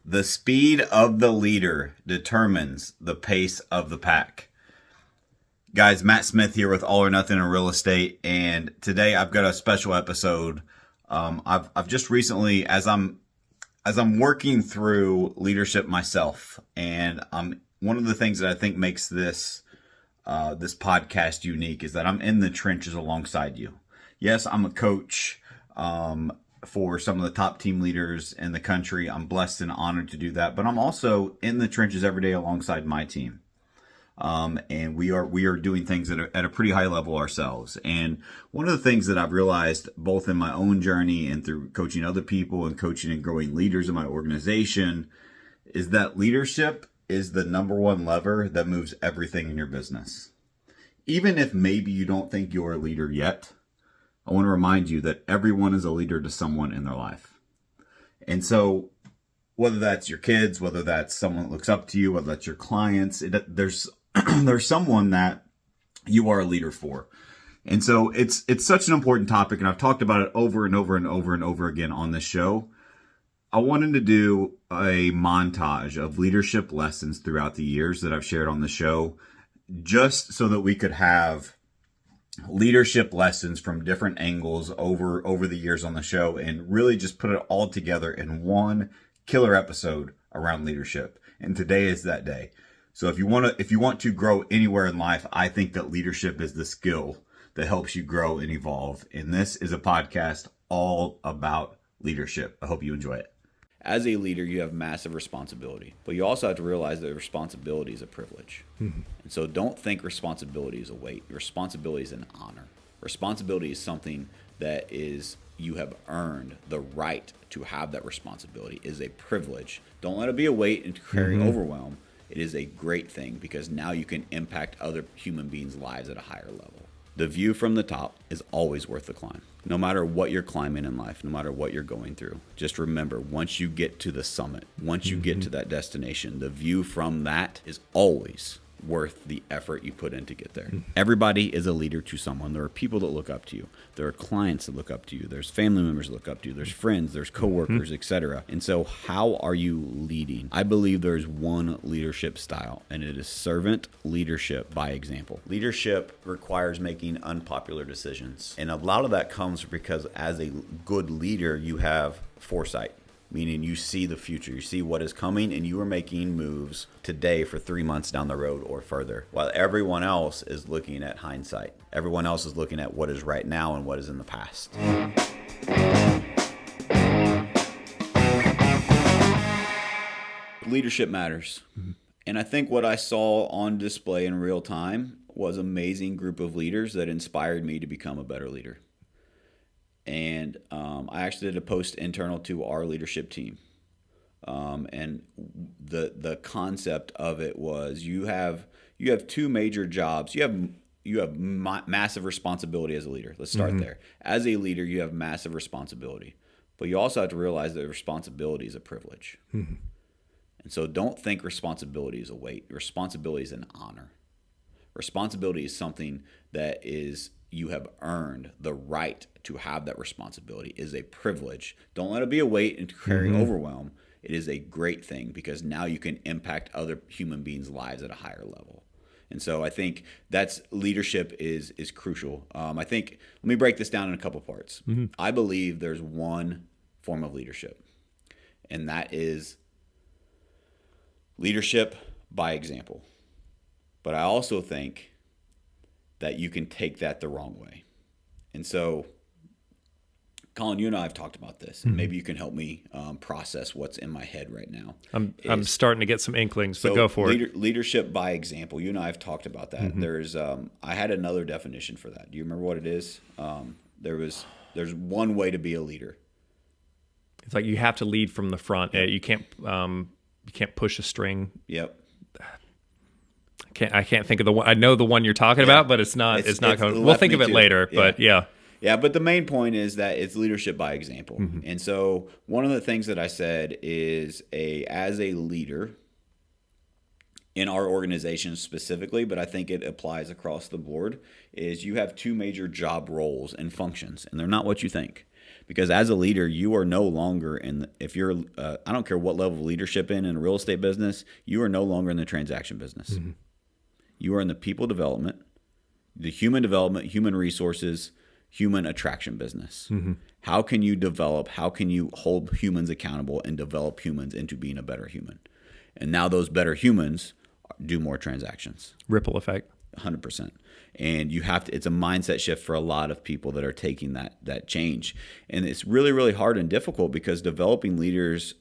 The speed of the leader determines the pace of the pack. Guys, Matt Smith here with All or Nothing in Real Estate, and today I've got a special episode. I've just recently, as I'm working through leadership myself, and one of the things that I think makes this podcast unique is that I'm in the trenches alongside you. Yes, I'm a coach for some of the top team leaders in the country. I'm blessed and honored to do that, but I'm also in the trenches every day alongside my team. And we are doing things at a pretty high level ourselves. And one of the things that I've realized both in my own journey and through coaching other people and coaching and growing leaders in my organization is that leadership is the number one lever that moves everything in your business. Even if maybe you don't think you're a leader yet, I want to remind you that everyone is a leader to someone in their life. And so whether that's your kids, whether that's someone that looks up to you, whether that's your clients, there's someone that you are a leader for. And so it's such an important topic, and I've talked about it over and over and over and over again on this show. I wanted to do a montage of leadership lessons throughout the years that I've shared on the show, just so that we could have leadership lessons from different angles over the years on the show, and really just put it all together in one killer episode around leadership. And today is that day. So if you want to grow anywhere in life, I think that leadership is the skill that helps you grow and evolve. And this is a podcast all about leadership. I hope you enjoy it. As a leader, you have massive responsibility, but you also have to realize that responsibility is a privilege. Mm-hmm. And so don't think responsibility is a weight. Responsibility is an honor. Responsibility is something that you have earned the right to have. That responsibility is a privilege. Don't let it be a weight and carry overwhelm. It is a great thing because now you can impact other human beings' lives at a higher level. The view from the top is always worth the climb. No matter what you're climbing in life, no matter what you're going through, just remember, once you get to the summit, once you get to that destination, the view from that is always worth the effort you put in to get there. Everybody is a leader to someone. There are people that look up to you. There are clients that look up to you. There's family members that look up to you. There's friends, there's coworkers, etc. And so how are you leading? I believe there's one leadership style, and it is servant leadership by example. Leadership requires making unpopular decisions. And a lot of that comes because as a good leader, you have foresight. Meaning you see the future, you see what is coming, and you are making moves today for 3 months down the road or further, while everyone else is looking at hindsight. Everyone else is looking at what is right now and what is in the past. Leadership matters. And I think what I saw on display in real time was an amazing group of leaders that inspired me to become a better leader. And I actually did a post internal to our leadership team. And the concept of it was you have two major jobs. You have massive responsibility as a leader. Let's start there. As a leader, you have massive responsibility. But you also have to realize that responsibility is a privilege. And so don't think responsibility is a weight. Responsibility is an honor. Responsibility is something that you have earned the right to have. That responsibility is a privilege. Don't let it be a weight and carry overwhelm. It is a great thing because now you can impact other human beings' lives at a higher level. And so I think that's leadership is crucial. Let me break this down in a couple parts. I believe there's one form of leadership, and that is leadership by example. But I also think that you can take that the wrong way. And so, Colin, you and I have talked about this, and maybe you can help me process what's in my head right now. I'm starting to get some inklings, but go for it. Leadership by example. You and I have talked about that. There's I had another definition for that. Do you remember what it is? There's one way to be a leader. It's like you have to lead from the front. Yep. You can't push a string. Yep. I can't think of the one. I know the one you're talking about, but it's not coming. We'll think of it later. Yeah. But yeah. Yeah, but the main point is that it's leadership by example. And so one of the things that I said is as a leader in our organization specifically, but I think it applies across the board, is you have two major job roles and functions, and they're not what you think. Because as a leader, you are no longer if you're, I don't care what level of leadership in a real estate business, you are no longer in the transaction business. Mm-hmm. You are in the people development, the human development, human resources, human attraction business. Mm-hmm. How can you develop, how can you hold humans accountable and develop humans into being a better human? And now those better humans do more transactions. Ripple effect. 100%. And you have to, it's a mindset shift for a lot of people that are taking that change. And it's really, really hard and difficult because developing leaders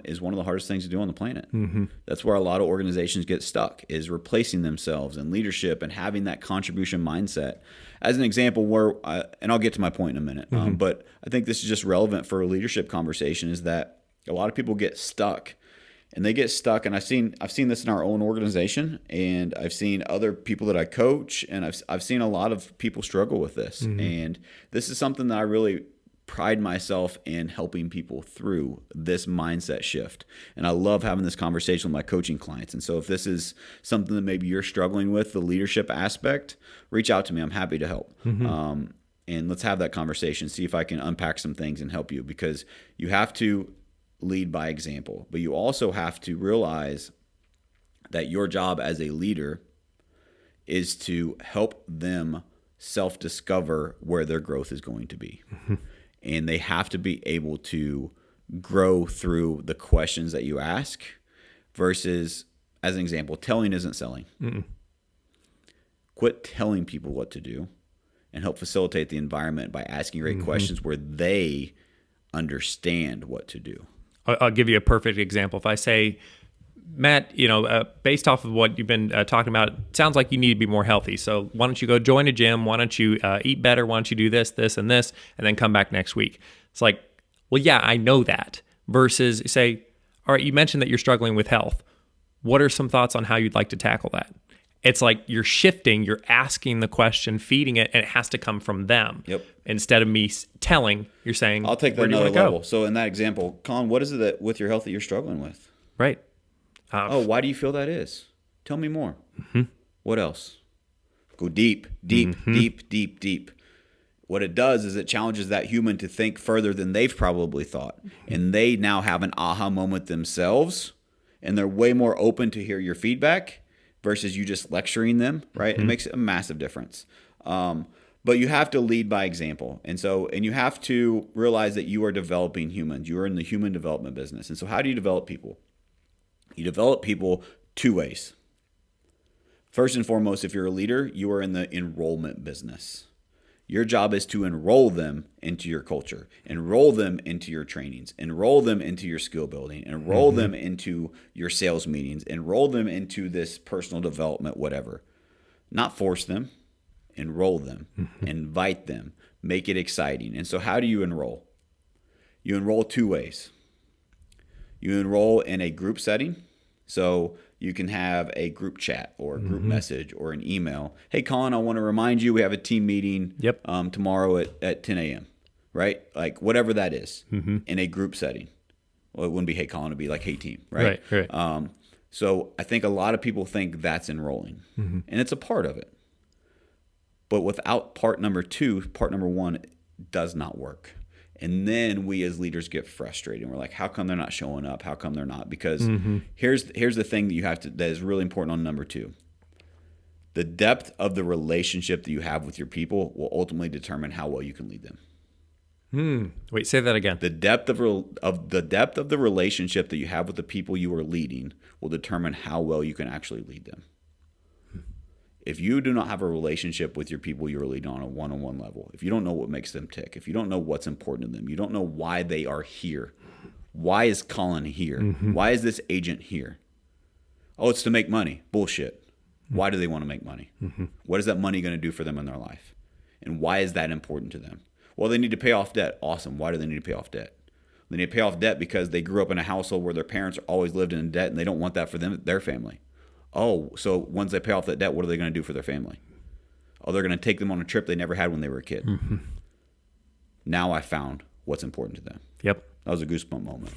is one of the hardest things to do on the planet. Mm-hmm. That's where a lot of organizations get stuck, is replacing themselves in leadership and having that contribution mindset. As an example, where, and I'll get to my point in a minute, mm-hmm. But I think this is just relevant for a leadership conversation, is that a lot of people get stuck. And they get stuck, and I've seen this in our own organization, and I've seen other people that I coach, and I've seen a lot of people struggle with this. Mm-hmm. And this is something that I really pride myself in helping people through, this mindset shift. And I love having this conversation with my coaching clients. And so if this is something that maybe you're struggling with, the leadership aspect, reach out to me. I'm happy to help. Mm-hmm. And let's have that conversation, see if I can unpack some things and help you, because you have to lead by example, but you also have to realize that your job as a leader is to help them self-discover where their growth is going to be. Mm-hmm. And they have to be able to grow through the questions that you ask versus, as an example, telling isn't selling. Mm-mm. Quit telling people what to do and help facilitate the environment by asking great mm-hmm. questions where they understand what to do. I'll give you a perfect example. If I say, Matt, based off of what you've been talking about, it sounds like you need to be more healthy. So why don't you go join a gym? Why don't you eat better? Why don't you do this, this, and this, and then come back next week? It's like, well, yeah, I know that. Versus say, all right, you mentioned that you're struggling with health. What are some thoughts on how you'd like to tackle that? It's like you're shifting, you're asking the question, feeding it, and it has to come from them. Yep. Instead of me telling, you're saying, I'll take that another level. So in that example, Colin, what is it that with your health that you're struggling with? Right. Why do you feel that is? Tell me more. Mm-hmm. What else? Go deep, deep, mm-hmm. deep, deep, deep. What it does is it challenges that human to think further than they've probably thought. Mm-hmm. And they now have an aha moment themselves, and they're way more open to hear your feedback versus you just lecturing them, right? Mm-hmm. It makes a massive difference. But you have to lead by example. And you have to realize that you are developing humans. You are in the human development business. And so how do you develop people? You develop people two ways. First and foremost, if you're a leader, you are in the enrollment business. Your job is to enroll them into your culture, enroll them into your trainings, enroll them into your skill building, enroll mm-hmm. them into your sales meetings, enroll them into this personal development, whatever. Not force them, enroll them, mm-hmm. invite them, make it exciting. And so how do you enroll? You enroll two ways. You enroll in a group setting. So you can have a group chat or a group mm-hmm. message or an email. Hey, Colin, I want to remind you we have a team meeting tomorrow at 10 a.m., right? Like whatever that is mm-hmm. in a group setting. Well, it wouldn't be, hey, Colin, it'd be like, hey, team, right? Right. So I think a lot of people think that's enrolling, mm-hmm. and it's a part of it. But without part number two, part number one does not work. And then we as leaders get frustrated. We're like, how come they're not showing up? How come they're not? Because mm-hmm. here's the thing that is really important on number two. The depth of the relationship that you have with your people will ultimately determine how well you can lead them. Wait, say that again. The depth of the relationship that you have with the people you are leading will determine how well you can actually lead them. If you do not have a relationship with your people you're leading on a one-on-one level, if you don't know what makes them tick, if you don't know what's important to them, you don't know why they are here. Why is Colin here? Mm-hmm. Why is this agent here? Oh, it's to make money. Bullshit. Mm-hmm. Why do they want to make money? Mm-hmm. What is that money going to do for them in their life? And why is that important to them? Well, they need to pay off debt. Awesome. Why do they need to pay off debt? They need to pay off debt because they grew up in a household where their parents always lived in debt and they don't want that for their family. Oh, so once they pay off that debt, what are they going to do for their family? Oh, they're going to take them on a trip they never had when they were a kid. Mm-hmm. Now I found what's important to them. Yep. That was a goosebump moment.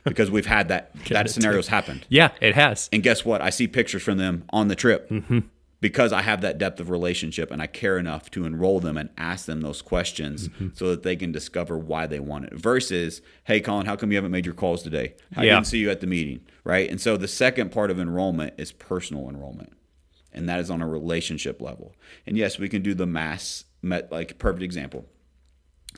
Because we've had that scenario's happened. Yeah, it has. And guess what? I see pictures from them on the trip. Mm-hmm. because I have that depth of relationship and I care enough to enroll them and ask them those questions so that they can discover why they want it. Versus, hey, Colin, how come you haven't made your calls today? I didn't see you at the meeting, right? And so the second part of enrollment is personal enrollment, and that is on a relationship level. And yes, we can do the like perfect example.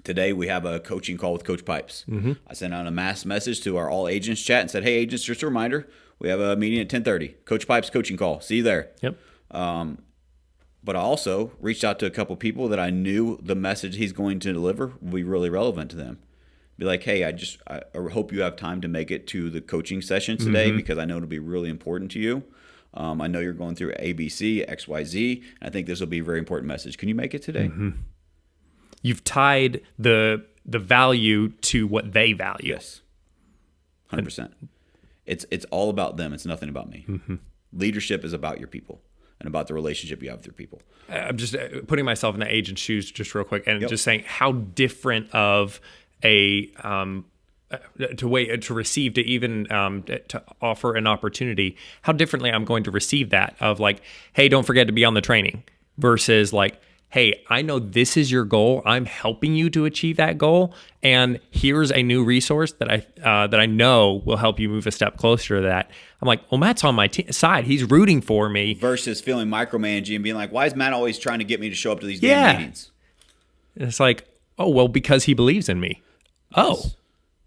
Today we have a coaching call with Coach Pipes. I sent out a mass message to our all agents chat and said, hey, agents, just a reminder, we have a meeting at 10:30. Coach Pipes coaching call. See you there. Yep. But I also reached out to a couple people that I knew the message he's going to deliver would be really relevant to them. Be like, hey, I hope you have time to make it to the coaching session today because I know it'll be really important to you. I know you're going through ABC, XYZ, and I think this will be a very important message. Can you make it today? You've tied the value to what they value. Yes, 100%. It's all about them. It's nothing about me. Leadership is about your people and about the relationship you have with your people. I'm just putting myself in the agent's shoes just real quick and just saying how different of a to receive, to even to offer an opportunity, how differently I'm going to receive that of like, hey, don't forget to be on the training, versus like, hey, I know this is your goal. I'm helping you to achieve that goal, and here's a new resource that I know will help you move a step closer to that. I'm like, well, Matt's on my side. He's rooting for me. Versus feeling micromanaging and being like, why is Matt always trying to get me to show up to these damn meetings? And it's like, oh, well, because he believes in me. Oh,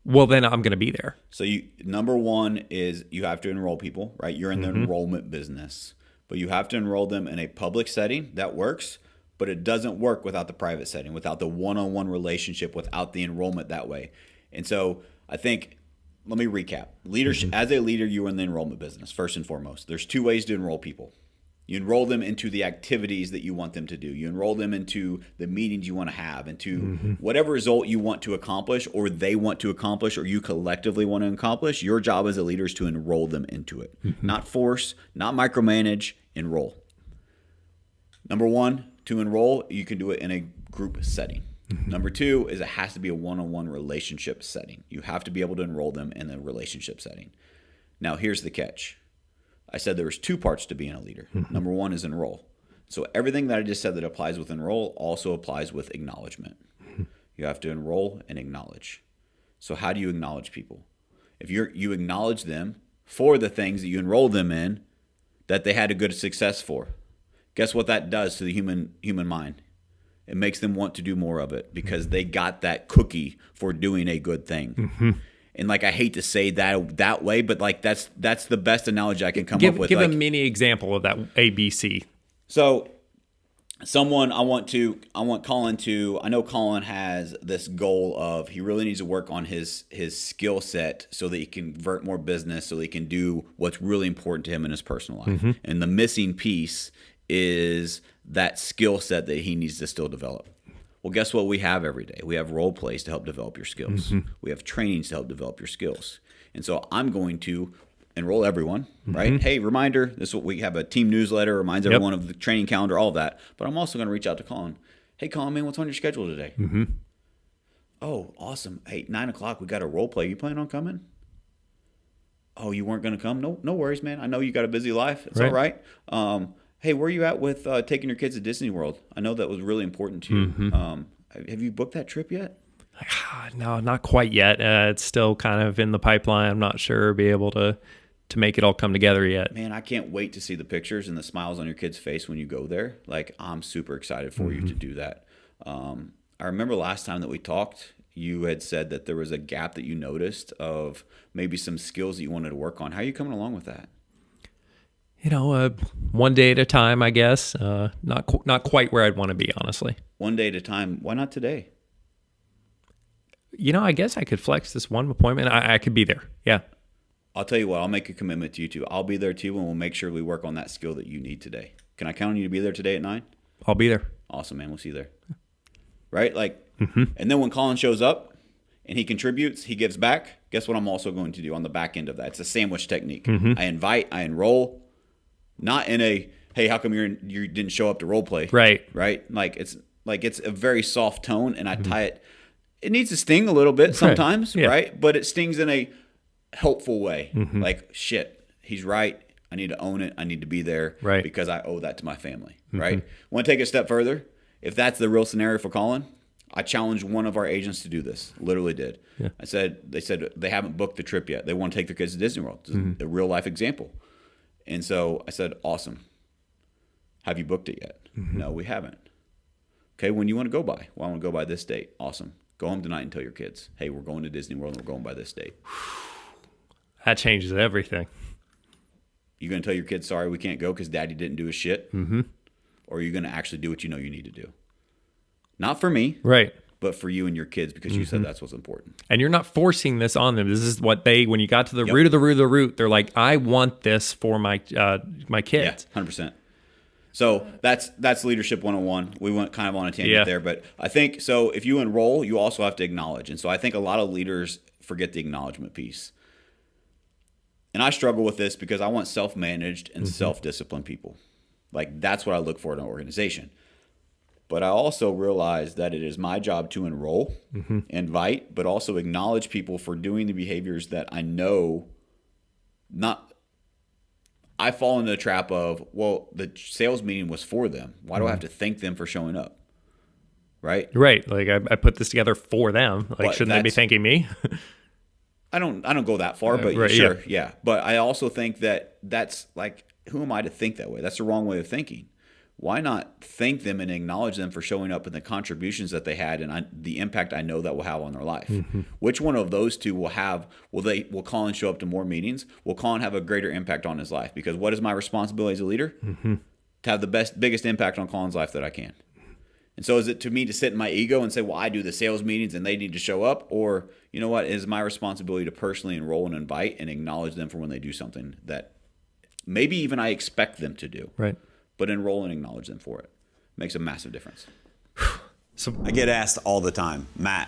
well, then I'm going to be there. So number one is you have to enroll people, right? You're in the enrollment business, but you have to enroll them in a public setting. That works. But it doesn't work without the private setting, without the one-on-one relationship, without the enrollment that way. And so I think, let me recap. Leadership, as a leader, you are in the enrollment business, first and foremost. There's two ways to enroll people. You enroll them into the activities that you want them to do. You enroll them into the meetings you want to have, into whatever result you want to accomplish, or they want to accomplish, or you collectively want to accomplish. Your job as a leader is to enroll them into it. Not force, not micromanage, enroll. Number one, to enroll, you can do it in a group setting. Number two is it has to be a one-on-one relationship setting. You have to be able to enroll them in a relationship setting. Now, here's the catch. I said there was two parts to being a leader. Number one is enroll. So everything that I just said that applies with enroll also applies with acknowledgement. You have to enroll and acknowledge. So how do you acknowledge people? If you acknowledge them for the things that you enrolled them in that they had a good success for, guess what that does to the human mind? It makes them want to do more of it because they got that cookie for doing a good thing. And like, I hate to say that way, but like that's the best analogy I can come up with. Give a mini example of that ABC. So I know Colin has this goal of he really needs to work on his skill set so that he can convert more business, so that he can do what's really important to him in his personal life. And the missing piece is that skill set that he needs to still develop. Well, guess what we have every day? We have role plays to help develop your skills. We have trainings to help develop your skills. And so I'm going to enroll everyone, right? Hey, reminder, this is what we have, a team newsletter, reminds everyone of the training calendar, all of that. But I'm also going to reach out to Colin. Hey, Colin, man, what's on your schedule today? Oh, awesome. Hey, 9 o'clock, we got a role play. You plan on coming? Oh, you weren't going to come? No worries, man. I know you got a busy life. It's all right. Hey, where are you at with taking your kids to Disney World? I know that was really important to you. Have you booked that trip yet? No, not quite yet. It's still kind of in the pipeline. I'm not sure be able to make it all come together yet. Man, I can't wait to see the pictures and the smiles on your kid's face when you go there. Like, I'm super excited for you to do that. I remember last time that we talked, you had said that there was a gap that you noticed of maybe some skills that you wanted to work on. How are you coming along with that? One day at a time, I guess. Not quite where I'd want to be, honestly. One day at a time. Why not today? I guess I could flex this one appointment. I could be there. Yeah. I'll tell you what, I'll make a commitment to you too. I'll be there too, and we'll make sure we work on that skill that you need today. Can I count on you to be there today at 9? I'll be there. Awesome, man. We'll see you there. Right? And then when Colin shows up and he contributes, he gives back, guess what I'm also going to do on the back end of that? It's a sandwich technique. I invite, I enroll, not in a, hey, how come you didn't show up to role play? Right. It's a very soft tone, and I tie it. It needs to sting a little bit sometimes, right? But it stings in a helpful way. Like, shit, he's right. I need to own it. I need to be there Right. because I owe that to my family, right? Want to take it a step further? If that's the real scenario for Colin, I challenged one of our agents to do this. Literally did. Yeah. They said they haven't booked the trip yet. They want to take their kids to Disney World. It's a real life example. And so I said, awesome. Have you booked it yet? No, we haven't. Okay, when you want to go by? Well, I want to go by this date. Awesome. Go home tonight and tell your kids, hey, we're going to Disney World and we're going by this date. That changes everything. You going to tell your kids, sorry, we can't go because daddy didn't do his shit? Mm-hmm. Or are you going to actually do what you know you need to do? Not for me, Right. but for you and your kids because you said that's what's important. And you're not forcing this on them. This is what when you got to the root of the root of the root, they're like, I want this for my my kids. Yeah, 100%. So that's leadership 101. We went kind of on a tangent Yeah. there, but I think so. If you enroll, you also have to acknowledge, and so I think a lot of leaders forget the acknowledgement piece. And I struggle with this because I want self-managed and self-disciplined people. Like that's what I look for in an organization. But I also realize that it is my job to enroll, invite, but also acknowledge people for doing the behaviors that I know I fall into the trap of, well, the sales meeting was for them. Why do I have to thank them for showing up? Right? Right. Like I put this together for them. Like, But shouldn't they be thanking me? I don't go that far, but right, sure, yeah. But I also think that that's like, who am I to think that way? That's the wrong way of thinking. Why not thank them and acknowledge them for showing up and the contributions that they had and the impact I know that will have on their life? Which one of those two will Colin show up to more meetings? Will Colin have a greater impact on his life? Because what is my responsibility as a leader? To have the biggest impact on Colin's life that I can. And so is it to me to sit in my ego and say, well, I do the sales meetings and they need to show up? Or, you know what, it is my responsibility to personally enroll and invite and acknowledge them for when they do something that maybe even I expect them to do. Right. But enroll and acknowledge them for it. Makes a massive difference. So I get asked all the time, Matt,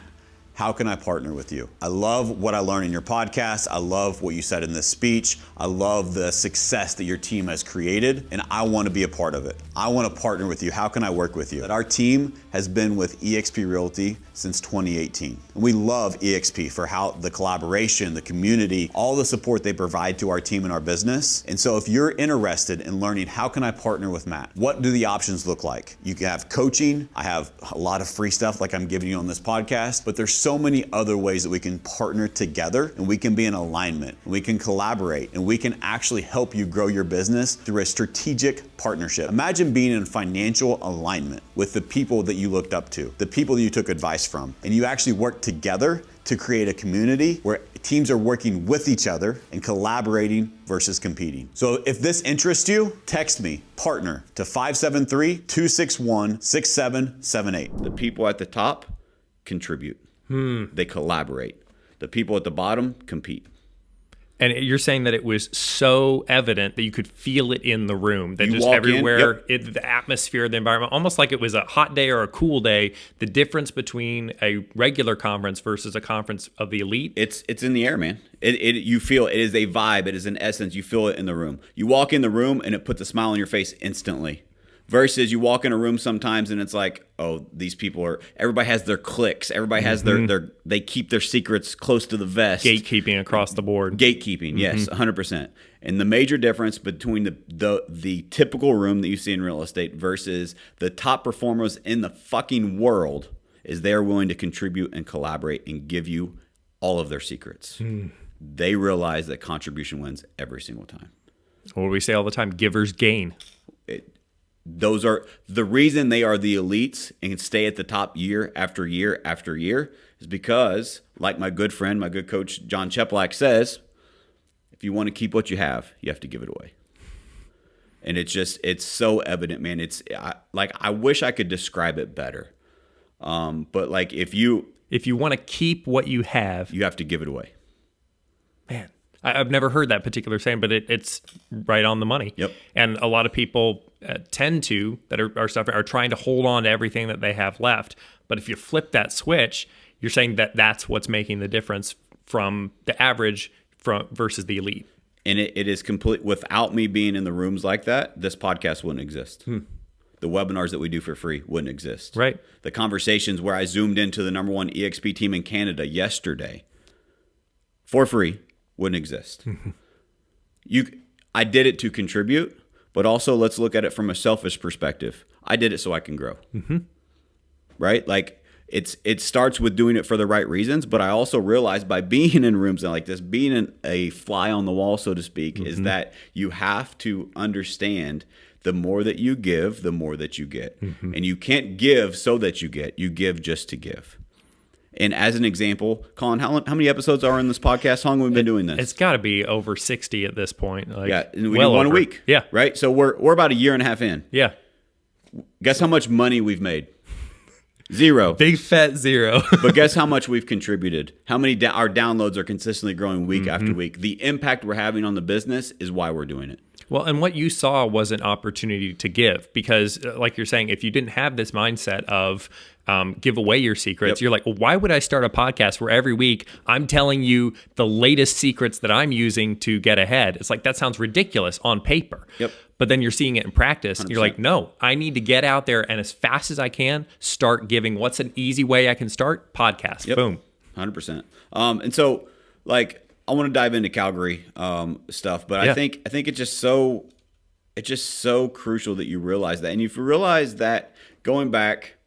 how can I partner with you? I love what I learned in your podcast. I love what you said in this speech. I love the success that your team has created, and I want to be a part of it. I want to partner with you. How can I work with you? Our team has been with eXp Realty since 2018. And we love eXp for how the collaboration, the community, all the support they provide to our team and our business. And so if you're interested in learning how can I partner with Matt, what do the options look like? You can have coaching. I have a lot of free stuff like I'm giving you on this podcast, but there's so many other ways that we can partner together and we can be in alignment and we can collaborate and we can actually help you grow your business through a strategic partnership. Imagine being in financial alignment with the people that you looked up to, the people that you took advice from, and you actually work together to create a community where teams are working with each other and collaborating versus competing. So if this interests you, text me, partner, to 573-261-6778. The people at the top contribute. They collaborate. The people at the bottom compete. And you're saying that it was so evident that you could feel it in the room, that You just walk in, everywhere, the atmosphere, the environment, almost like it was a hot day or a cool day, the difference between a regular conference versus a conference of the elite. It's in the air, man. You feel it is a vibe. It is an essence. You feel it in the room. You walk in the room and it puts a smile on your face instantly. Versus you walk in a room sometimes and it's like, oh, these people everybody has their cliques. Everybody has they keep their secrets close to the vest. Gatekeeping across the board. Gatekeeping, yes, 100%. And the major difference between the typical room that you see in real estate versus the top performers in the fucking world is they're willing to contribute and collaborate and give you all of their secrets. They realize that contribution wins every single time. What do we say all the time? Givers gain. Those are the reason they are the elites and can stay at the top year after year after year is because, like my good friend, my good coach, John Cheplack says, if you want to keep what you have to give it away. And it's so evident, man. I wish I could describe it better. But like if you want to keep what you have to give it away. Man, I've never heard that particular saying, but it's right on the money. Yep. And a lot of people tend to, that are trying to hold on to everything that they have left. But if you flip that switch, you're saying that that's what's making the difference from the average versus the elite. And it is complete. Without me being in the rooms like that, this podcast wouldn't exist. The webinars that we do for free wouldn't exist. Right. The conversations where I zoomed into the number one EXP team in Canada yesterday for free wouldn't exist. I did it to contribute, but also let's look at it from a selfish perspective. I did it so I can grow. Right? Like it starts with doing it for the right reasons, but I also realized by being in rooms like this, being a fly on the wall, so to speak, is that you have to understand the more that you give, the more that you get. And you can't give so that you get. You give just to give. And as an example, Colin, how many episodes are in this podcast? How long have we been doing this? It's got to be over 60 at this point. Like, yeah, and we do one a week. Yeah. Right? So we're about a year and a half in. Yeah. Guess how much money we've made? Zero. Big fat zero. But guess how much we've contributed? How many our downloads are consistently growing week after week? The impact we're having on the business is why we're doing it. Well, and what you saw was an opportunity to give because, like you're saying, if you didn't have this mindset of give away your secrets, you're like, well, why would I start a podcast where every week I'm telling you the latest secrets that I'm using to get ahead? It's like, that sounds ridiculous on paper. But then you're seeing it in practice. And you're like, no, I need to get out there and as fast as I can start giving. What's an easy way I can start? Podcast. Boom. 100%. And so, like, I want to dive into Calgary stuff, but I think it's just so crucial that you realize that. And if you realize that going back,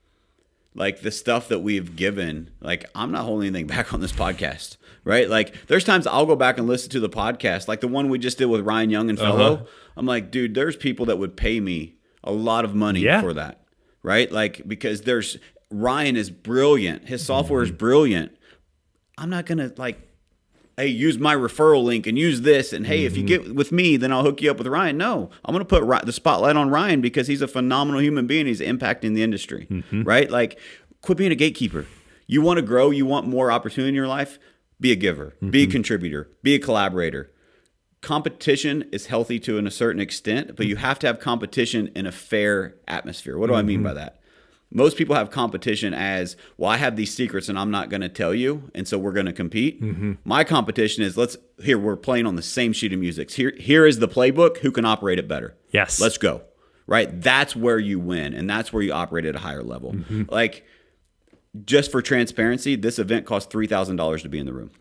like the stuff that we've given, like I'm not holding anything back on this podcast, right? Like there's times I'll go back and listen to the podcast, like the one we just did with Ryan Young and Fellow. I'm like, dude, there's people that would pay me a lot of money for that, right? Like because Ryan is brilliant, his software is brilliant. I'm not gonna like, hey, use my referral link and use this. And hey, if you get with me, then I'll hook you up with Ryan. No, I'm going to put the spotlight on Ryan because he's a phenomenal human being. He's impacting the industry, right? Like, quit being a gatekeeper. You want to grow. You want more opportunity in your life. Be a giver. Be a contributor. Be a collaborator. Competition is healthy to a certain extent, but you have to have competition in a fair atmosphere. What do I mean by that? Most people have competition as, well, I have these secrets and I'm not going to tell you, and so we're going to compete. My competition is, we're playing on the same sheet of music. Here is the playbook. Who can operate it better? Yes. Let's go. Right? That's where you win, and that's where you operate at a higher level. Like, just for transparency, this event cost $3,000 to be in the room.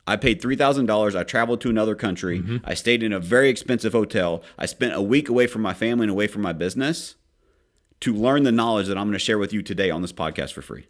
I paid $3,000. I traveled to another country. I stayed in a very expensive hotel. I spent a week away from my family and away from my business to learn the knowledge that I'm going to share with you today on this podcast for free.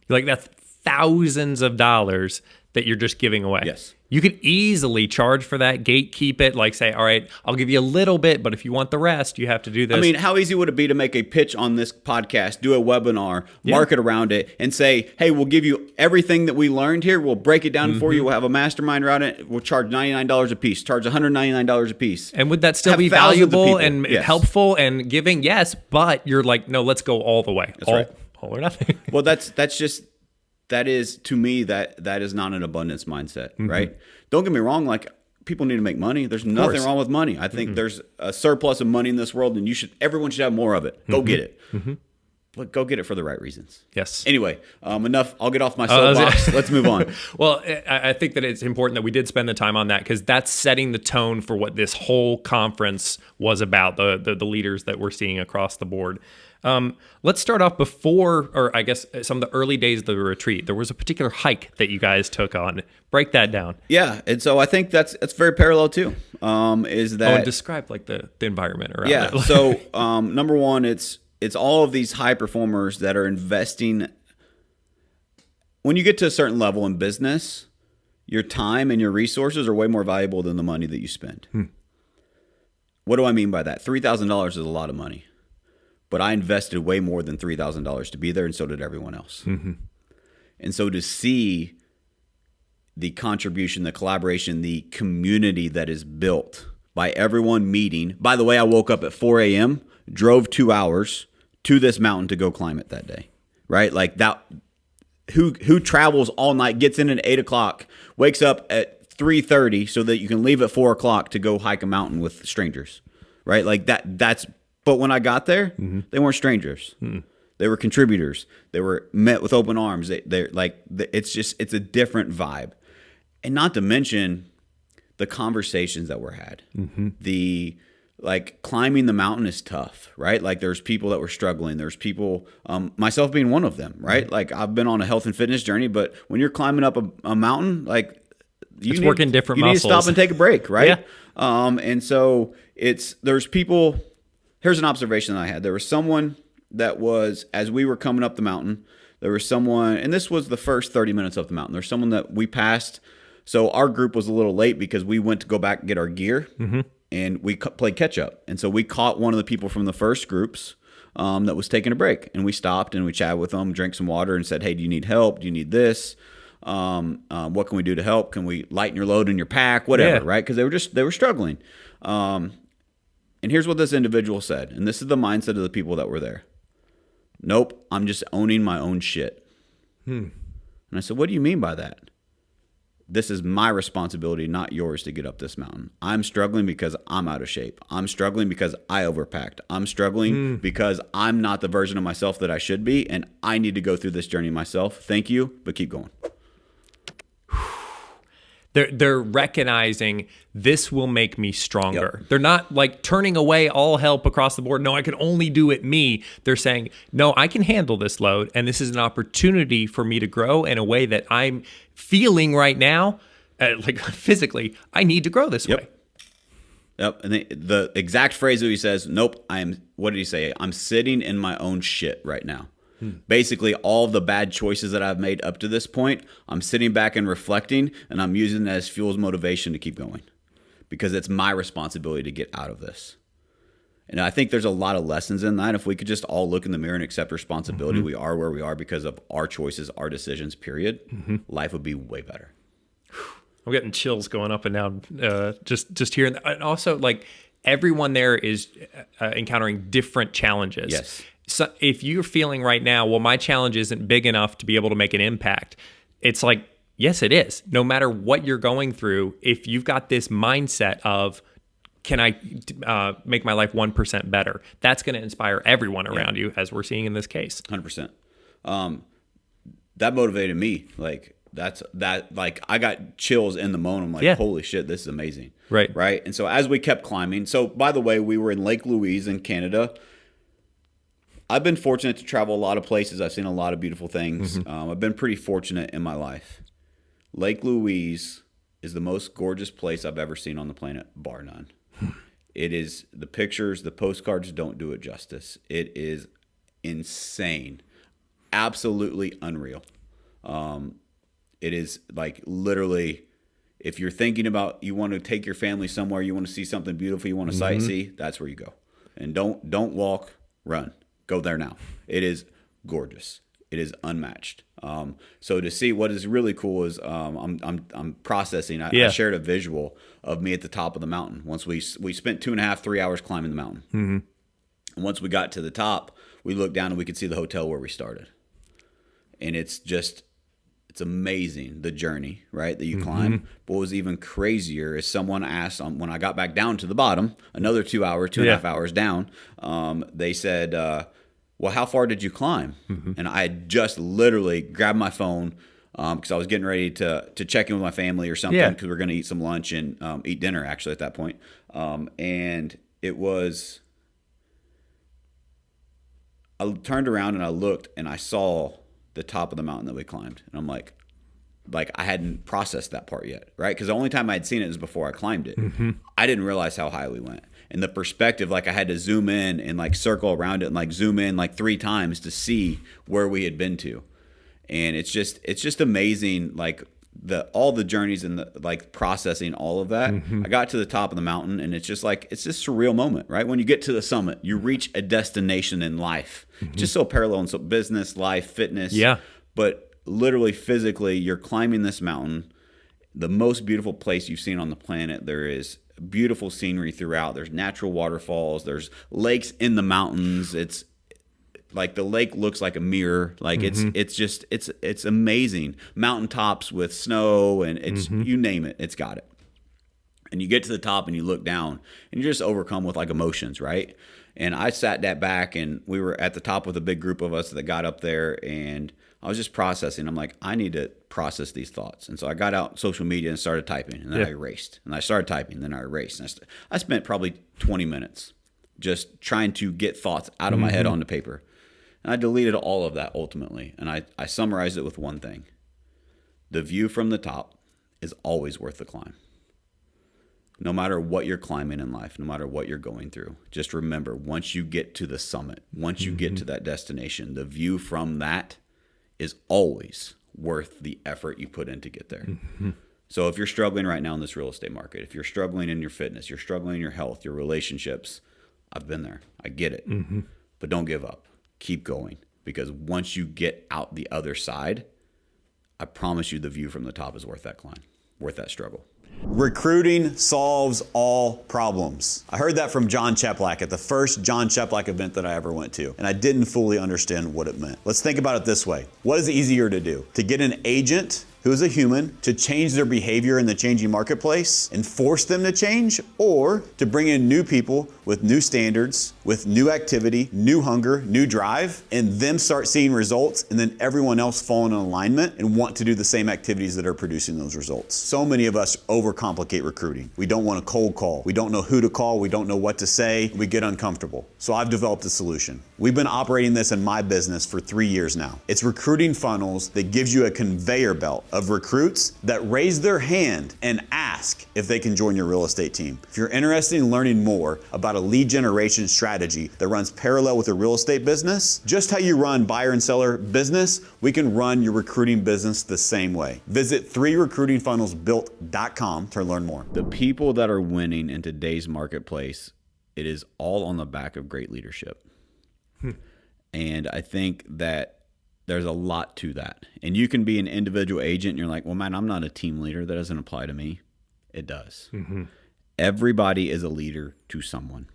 Like that's thousands of dollars that you're just giving away. Yes. You could easily charge for that, gatekeep it, like say, all right, I'll give you a little bit, but if you want the rest, you have to do this. I mean, how easy would it be to make a pitch on this podcast, do a webinar, market around it, and say, hey, we'll give you everything that we learned here. We'll break it down for you. We'll have a mastermind around it. We'll charge $99 a piece, charge $199 a piece. And would that still Have be thousands of valuable people. and helpful and giving? Yes, but you're like, no, let's go all the way. Right. All or nothing. Well, that is to me that is not an abundance mindset, right? Don't get me wrong, like people need to make money. There's nothing wrong with money. I think there's a surplus of money in this world, and everyone should have more of it. Go get it. But go get it for the right reasons. Yes. Anyway, enough. I'll get off my soapbox. Let's move on. Well, I think that it's important that we did spend the time on that because that's setting the tone for what this whole conference was about, the leaders that we're seeing across the board. Let's start off before, or I guess some of the early days of the retreat. There was a particular hike that you guys took on. Break that down. Yeah, and so I think that's very parallel too. Is that and describe like the environment around it. Yeah. So number one, it's all of these high performers that are investing. When you get to a certain level in business, your time and your resources are way more valuable than the money that you spend. What do I mean by that? $3,000 is a lot of money. But I invested way more than $3,000 to be there, and so did everyone else. And so to see the contribution, the collaboration, the community that is built by everyone meeting. By the way, I woke up at 4 a.m., drove 2 hours to this mountain to go climb it that day, right? Like that. Who travels all night, gets in at 8 o'clock, wakes up at 3:30 so that you can leave at 4 o'clock to go hike a mountain with strangers, right? Like that's. But when I got there, they weren't strangers. They were contributors. They were met with open arms. It's a different vibe. And not to mention the conversations that were had. The climbing the mountain is tough, right? Like there's people that were struggling. There's people, myself being one of them, right? Like I've been on a health and fitness journey, but when you're climbing up a mountain, like you It's working different you muscles. need to stop and take a break, right? Yeah. And so there's people. Here's an observation that I had. There was someone that was, as we were coming up the mountain, there was someone, and this was the first 30 minutes up the mountain. There's someone that we passed. So our group was a little late because we went to go back and get our gear, and we played catch up. And so we caught one of the people from the first groups that was taking a break, and we stopped and we chatted with them, drank some water, and said, "Hey, do you need help? Do you need this? What can we do to help? Can we lighten your load in your pack? Whatever, right?" Because they were struggling. And here's what this individual said, and this is the mindset of the people that were there. "Nope, I'm just owning my own shit." And I said, "What do you mean by that?" "This is my responsibility, not yours, to get up this mountain. I'm struggling because I'm out of shape. I'm struggling because I overpacked. I'm struggling because I'm not the version of myself that I should be, and I need to go through this journey myself. Thank you, but keep going." They're recognizing this will make me stronger. Yep. They're not like turning away all help across the board. No, I can only do it me. They're saying, no, I can handle this load, and this is an opportunity for me to grow in a way that I'm feeling right now, like physically, I need to grow this way. Yep. And the exact phrase that he says, "Nope, what did he say? I'm sitting in my own shit right now." Basically, all of the bad choices that I've made up to this point, I'm sitting back and reflecting, and I'm using it as fuel as motivation to keep going, because it's my responsibility to get out of this. And I think there's a lot of lessons in that. If we could just all look in the mirror and accept responsibility, we are where we are because of our choices, our decisions, period, life would be way better. I'm getting chills going up and down just hearing that. And also, like, everyone there is encountering different challenges. Yes. So if you're feeling right now, well, my challenge isn't big enough to be able to make an impact, it's like, yes, it is. No matter what you're going through, if you've got this mindset of, can I make my life 1% better? That's going to inspire everyone around you, as we're seeing in this case. 100%. That motivated me. Like, I got chills in the moment. I'm like, holy shit, this is amazing. Right. And so as we kept climbing, so by the way, we were in Lake Louise in Canada. I've been fortunate to travel a lot of places. I've seen a lot of beautiful things. I've been pretty fortunate in my life. Lake Louise is the most gorgeous place I've ever seen on the planet, bar none. It is, the pictures, the postcards don't do it justice. It is insane. Absolutely unreal. It is like, literally, if you're thinking about, you want to take your family somewhere, you want to see something beautiful, you want to sightsee, that's where you go. And don't walk, run. Go there now. It is gorgeous. It is unmatched. So to see, what is really cool is I'm processing. I shared a visual of me at the top of the mountain. Once we spent 2.5-3 hours climbing the mountain. And once we got to the top, we looked down and we could see the hotel where we started. And it's amazing, the journey, right, that you climb. But what was even crazier is someone asked, when I got back down to the bottom, another 2 hours, 2.5 hours down, they said, well, how far did you climb? And I had just literally grabbed my phone because I was getting ready to check in with my family or something, because we're going to eat some lunch and eat dinner, actually, at that point. And it was, I turned around and I looked and I saw the top of the mountain that we climbed. And I'm like I hadn't processed that part yet, right? Because the only time I'd seen it was before I climbed it. I didn't realize how high we went. And the perspective, like, I had to zoom in and like circle around it and like zoom in like 3 times to see where we had been to. And it's just amazing, like all the journeys and the like processing all of that. I got to the top of the mountain and it's just a surreal moment, right? When you get to the summit, you reach a destination in life. Just so parallel in so business, life, fitness. But literally, physically, you're climbing this mountain, the most beautiful place you've seen on the planet. There is beautiful scenery throughout. There's natural waterfalls. There's lakes in the mountains. It's like the lake looks like a mirror. Like it's amazing. Mountaintops with snow and it's you name it, it's got it. And you get to the top and you look down and you're just overcome with like emotions, right? And I sat that back and we were at the top with a big group of us that got up there, and I was just processing. I'm like, I need to process these thoughts. And so I got out social media and started typing, and then I erased. And I started typing, and then I erased. And I spent probably 20 minutes just trying to get thoughts out of my head onto paper. And I deleted all of that ultimately. And I summarized it with one thing. The view from the top is always worth the climb. No matter what you're climbing in life, no matter what you're going through, just remember, once you get to the summit, once you get to that destination, the view from that is always worth the effort you put in to get there. So if you're struggling right now in this real estate market, if you're struggling in your fitness, you're struggling in your health, your relationships, I've been there. I get it. But don't give up. Keep going. Because once you get out the other side, I promise you the view from the top is worth that climb, worth that struggle. Recruiting solves all problems. I heard that from John Cheplack at the first John Cheplack event that I ever went to, and I didn't fully understand what it meant. Let's think about it this way. What is easier to do? To get an agent who is a human to change their behavior in the changing marketplace and force them to change, or to bring in new people with new standards, with new activity, new hunger, new drive, and them start seeing results, and then everyone else fall in alignment and want to do the same activities that are producing those results. So many of us overcomplicate recruiting. We don't want to cold call. We don't know who to call. We don't know what to say. We get uncomfortable. So I've developed a solution. We've been operating this in my business for 3 years now. It's recruiting funnels that gives you a conveyor belt of recruits that raise their hand and ask if they can join your real estate team. If you're interested in learning more about a lead generation strategy that runs parallel with a real estate business, just how you run buyer and seller business, we can run your recruiting business the same way. Visit 3recruitingfunnelsbuilt.com to learn more. The people that are winning in today's marketplace, it is all on the back of great leadership. And I think that there's a lot to that. And you can be an individual agent and you're like, well, man, I'm not a team leader. That doesn't apply to me. It does. Everybody is a leader to someone.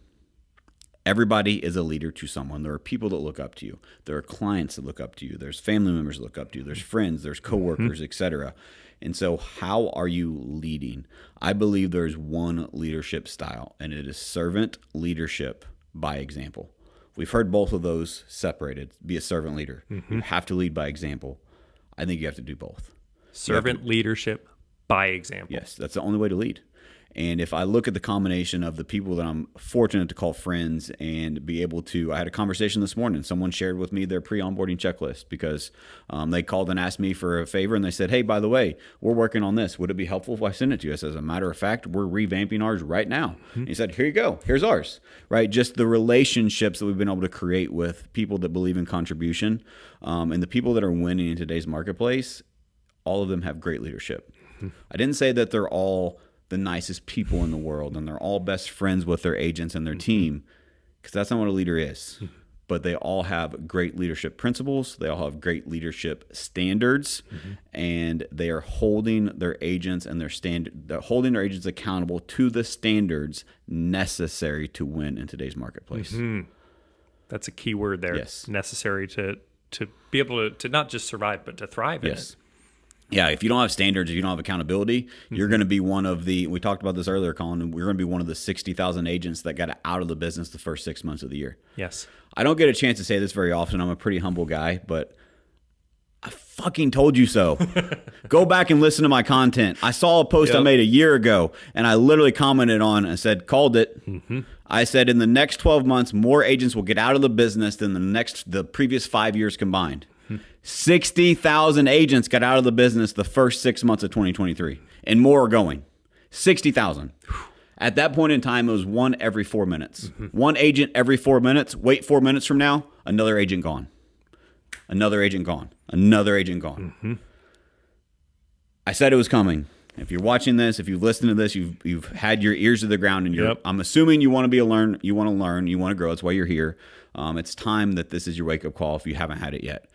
Everybody is a leader to someone. There are people that look up to you. There are clients that look up to you. There's family members that look up to you. There's friends, there's coworkers, etc. And so how are you leading? I believe there's one leadership style, and it is servant leadership by example. We've heard both of those separated. Be a servant leader. You have to lead by example. I think you have to do both. Servant leadership by example. Yes, that's the only way to lead. And if I look at the combination of the people that I'm fortunate to call friends and be able to, I had a conversation this morning. Someone shared with me their pre-onboarding checklist because they called and asked me for a favor, and they said, hey, by the way, we're working on this. Would it be helpful if I send it to you? I said, as a matter of fact, we're revamping ours right now. And he said, here you go. Here's ours, right? Just the relationships that we've been able to create with people that believe in contribution and the people that are winning in today's marketplace, all of them have great leadership. I didn't say that they're all the nicest people in the world and they're all best friends with their agents and their team, because that's not what a leader is. But they all have great leadership principles. They all have great leadership standards, and they are holding their agents and holding their agents accountable to the standards necessary to win in today's marketplace. That's a key word there. Yes. Necessary to be able to not just survive, but to thrive in it. Yeah, if you don't have standards, if you don't have accountability, you're going to be one of the, we talked about this earlier, Colin, we're going to be one of the 60,000 agents that got out of the business the first 6 months of the year. Yes. I don't get a chance to say this very often. I'm a pretty humble guy, but I fucking told you so. Go back and listen to my content. I saw a post I made a year ago, and I literally commented on and said, called it. I said, in the next 12 months, more agents will get out of the business than the previous 5 years combined. 60,000 agents got out of the business the first 6 months of 2023, and more are going. 60,000. At that point in time, it was one every 4 minutes. One agent every 4 minutes. Wait 4 minutes from now, another agent gone. Another agent gone. Another agent gone. I said it was coming. If you're watching this, if you've listened to this, you've had your ears to the ground, and I'm assuming you want to learn, you want to grow. That's why you're here. It's time that this is your wake-up call if you haven't had it yet.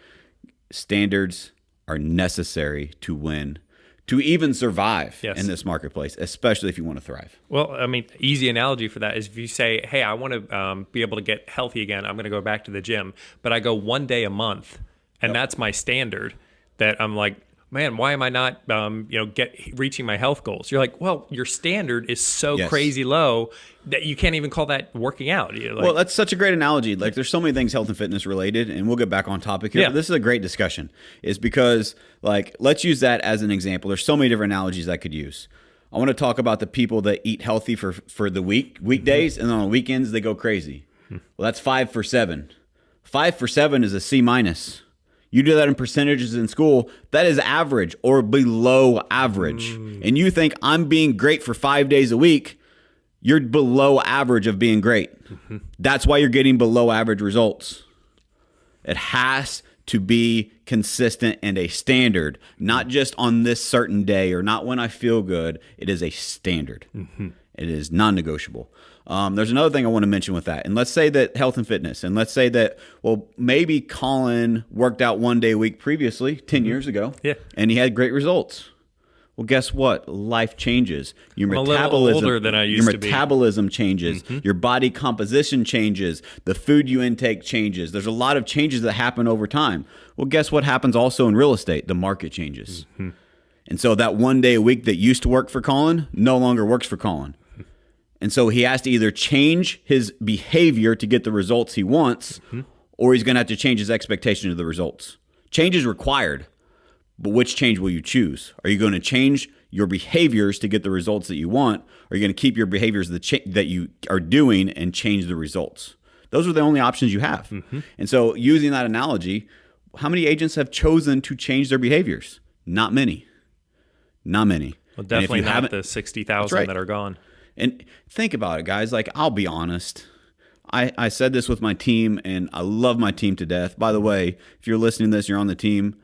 Standards are necessary to win, to even survive in this marketplace, especially if you want to thrive. Well, I mean, easy analogy for that is if you say, hey, I want to be able to get healthy again, I'm going to go back to the gym, but I go 1 day a month, and that's my standard, that I'm like, man, why am I not, reaching my health goals? You're like, well, your standard is so crazy low that you can't even call that working out. Well, that's such a great analogy. Like, there's so many things health and fitness related, and we'll get back on topic here. But this is a great discussion. Is because, like, let's use that as an example. There's so many different analogies I could use. I want to talk about the people that eat healthy for the weekdays, and then on the weekends they go crazy. Well, that's 5 for 7. 5 for 7 is a C-. You do that in percentages in school, that is average or below average. And you think I'm being great for 5 days a week, you're below average of being great. That's why you're getting below average results. It has to be consistent and a standard, not just on this certain day or not when I feel good. It is a standard. It is non-negotiable. There's another thing I want to mention with that. And let's say that health and fitness, and let's say that, well, maybe Colin worked out 1 day a week previously, 10 years ago, and he had great results. Well, guess what? Life changes. Your metabolism, a little older than I used to be. Your metabolism changes. Your body composition changes. The food you intake changes. There's a lot of changes that happen over time. Well, guess what happens also in real estate? The market changes. And so that 1 day a week that used to work for Colin no longer works for Colin. And so he has to either change his behavior to get the results he wants, or he's going to have to change his expectation of the results. Change is required. But which change will you choose? Are you going to change your behaviors to get the results that you want? Or are you going to keep your behaviors that you are doing and change the results? Those are the only options you have. And so using that analogy, how many agents have chosen to change their behaviors? Not many. Not many. Well, definitely not the 60,000 that are gone. And think about it, guys. Like, I'll be honest. I said this with my team, and I love my team to death. By the way, if you're listening to this, you're on the team.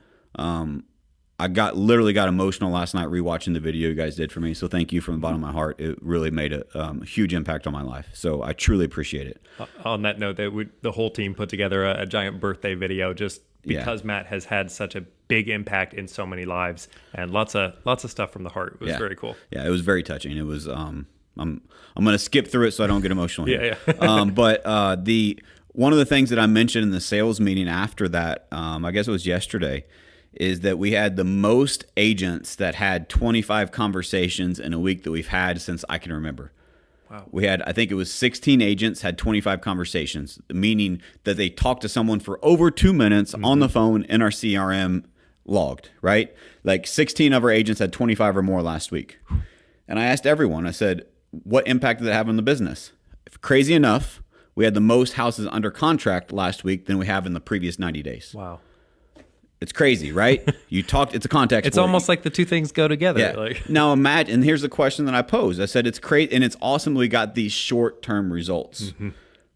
I literally got emotional last night rewatching the video you guys did for me. So thank you from the bottom of my heart. It really made a huge impact on my life. So I truly appreciate it. On that note, the whole team put together a giant birthday video just because Matt has had such a big impact in so many lives, and lots of stuff from the heart. It was very cool. Yeah, it was very touching. It was. I'm going to skip through it so I don't get emotional here. But one of the things that I mentioned in the sales meeting after that, I guess it was yesterday, is that we had the most agents that had 25 conversations in a week that we've had since I can remember. Wow. We had, I think it was 16 agents had 25 conversations, meaning that they talked to someone for over 2 minutes on the phone in our CRM logged, right? Like 16 of our agents had 25 or more last week. And I asked everyone, I said, what impact did that have on the business? If crazy enough, we had the most houses under contract last week than we have in the previous 90 days. Wow. It's crazy, right? It's a context. It's almost like the two things go together. Yeah. Like. Now imagine, and here's the question that I posed. I said, it's great and it's awesome we got these short-term results.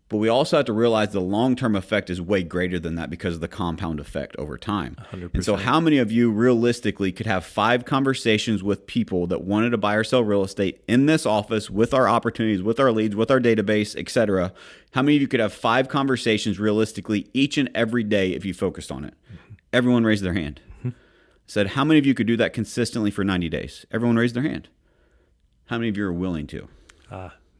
But we also have to realize the long-term effect is way greater than that because of the compound effect over time. 100%. And so how many of you realistically could have 5 conversations with people that wanted to buy or sell real estate in this office with our opportunities, with our leads, with our database, etc.? How many of you could have 5 conversations realistically each and every day if you focused on it? Everyone raised their hand. Said, how many of you could do that consistently for 90 days? Everyone raised their hand. How many of you are willing to?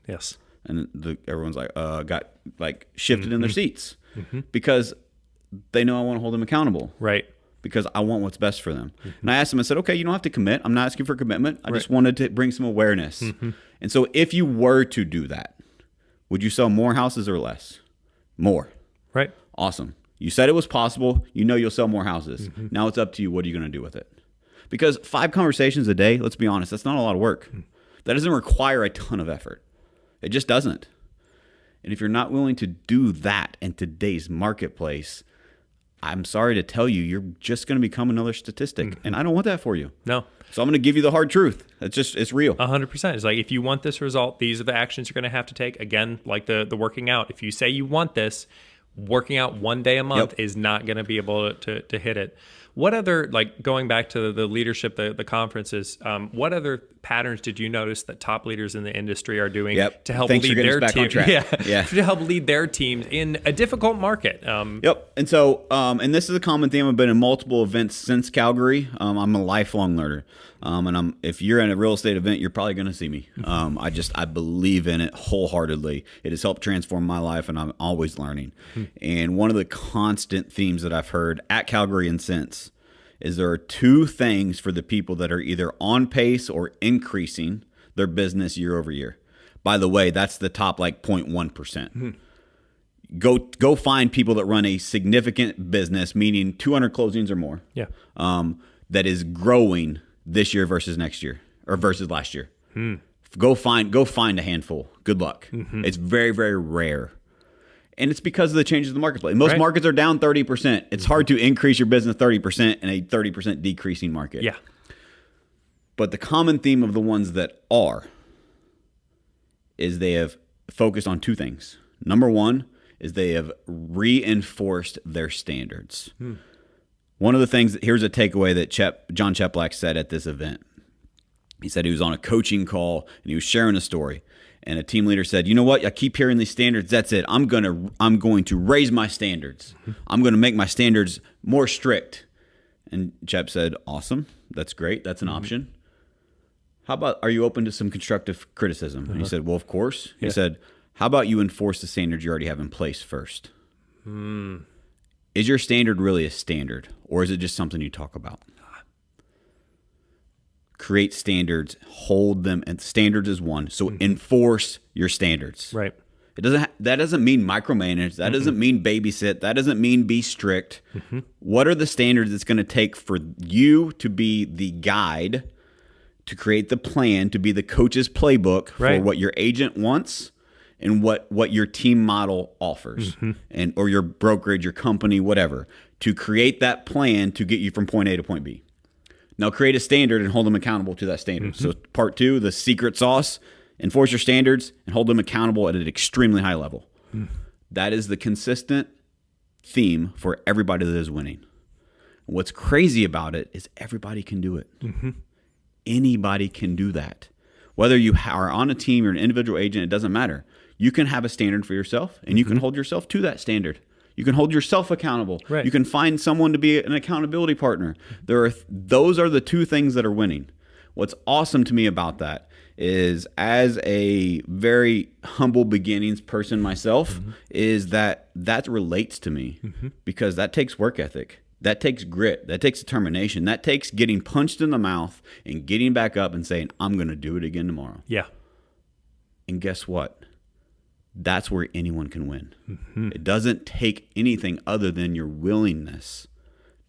Yes. And everyone's like, got like shifted in their seats because they know I want to hold them accountable. Right. Because I want what's best for them. And I asked them, I said, okay, you don't have to commit. I'm not asking for commitment. I just wanted to bring some awareness. And so if you were to do that, would you sell more houses or less? More. Right. Awesome. You said it was possible. You know you'll sell more houses. Now it's up to you. What are you going to do with it? Because 5 conversations a day, let's be honest, that's not a lot of work. That doesn't require a ton of effort. It just doesn't. And if you're not willing to do that in today's marketplace, I'm sorry to tell you, you're just going to become another statistic. And I don't want that for you. No. So I'm going to give you the hard truth. It's real. 100%. It's like, if you want this result, these are the actions you're going to have to take. Again, like the working out. If you say you want this, working out 1 day a month is not going to be able to hit it. What other, like going back to the leadership, the conferences, what other patterns did you notice that top leaders in the industry are doing to help lead their team? To help lead their teams in a difficult market. And so, and this is a common theme. I've been in multiple events since Calgary. I'm a lifelong learner. And if you're in a real estate event, you're probably going to see me. I believe in it wholeheartedly. It has helped transform my life, and I'm always learning. And one of the constant themes that I've heard at Calgary and since is there are 2 things for the people that are either on pace or increasing their business year over year. By the way, that's the top like 0.1%. Go find people that run a significant business, meaning 200 closings or more. That is growing this year versus next year or versus last year. Go find a handful. Good luck. It's very, very rare. And it's because of the changes in the marketplace. Most Right. markets are down 30%. It's hard to increase your business 30% in a 30% decreasing market. Yeah. But the common theme of the ones that are is they have focused on two things. Number one is they have reinforced their standards. One of the things, here's a takeaway that John Cheplack said at this event. He said he was on a coaching call and he was sharing a story. And a team leader said, "You know what? I keep hearing these standards. That's it. I'm going to raise my standards. I'm going to make my standards more strict." And Chep said, "Awesome. That's great. That's an option. How about, are you open to some constructive criticism?" And he said, "Well, of course." He said, "How about you enforce the standards you already have in place first? Is your standard really a standard, or is it just something you talk about? Create standards, hold them, and standards is one. So enforce your standards. Right. That doesn't mean micromanage. That doesn't mean babysit. That doesn't mean be strict. What are the standards it's going to take for you to be the guide, to create the plan, to be the coach's playbook for what your agent wants and what your team model offers, and or your brokerage, your company, whatever, to create that plan to get you from point A to point B. Now create a standard and hold them accountable to that standard. So part two, the secret sauce, enforce your standards and hold them accountable at an extremely high level. That is the consistent theme for everybody that is winning. What's crazy about it is everybody can do it. Anybody can do that. Whether you are on a team or an individual agent, it doesn't matter. You can have a standard for yourself and you can hold yourself to that standard. You can hold yourself accountable. Right. You can find someone to be an accountability partner. Those are the two things that are winning. What's awesome to me about that is, as a very humble beginnings person myself, is that relates to me because that takes work ethic. That takes grit. That takes determination. That takes getting punched in the mouth and getting back up and saying, "I'm going to do it again tomorrow." Yeah. And guess what? That's where anyone can win. It doesn't take anything other than your willingness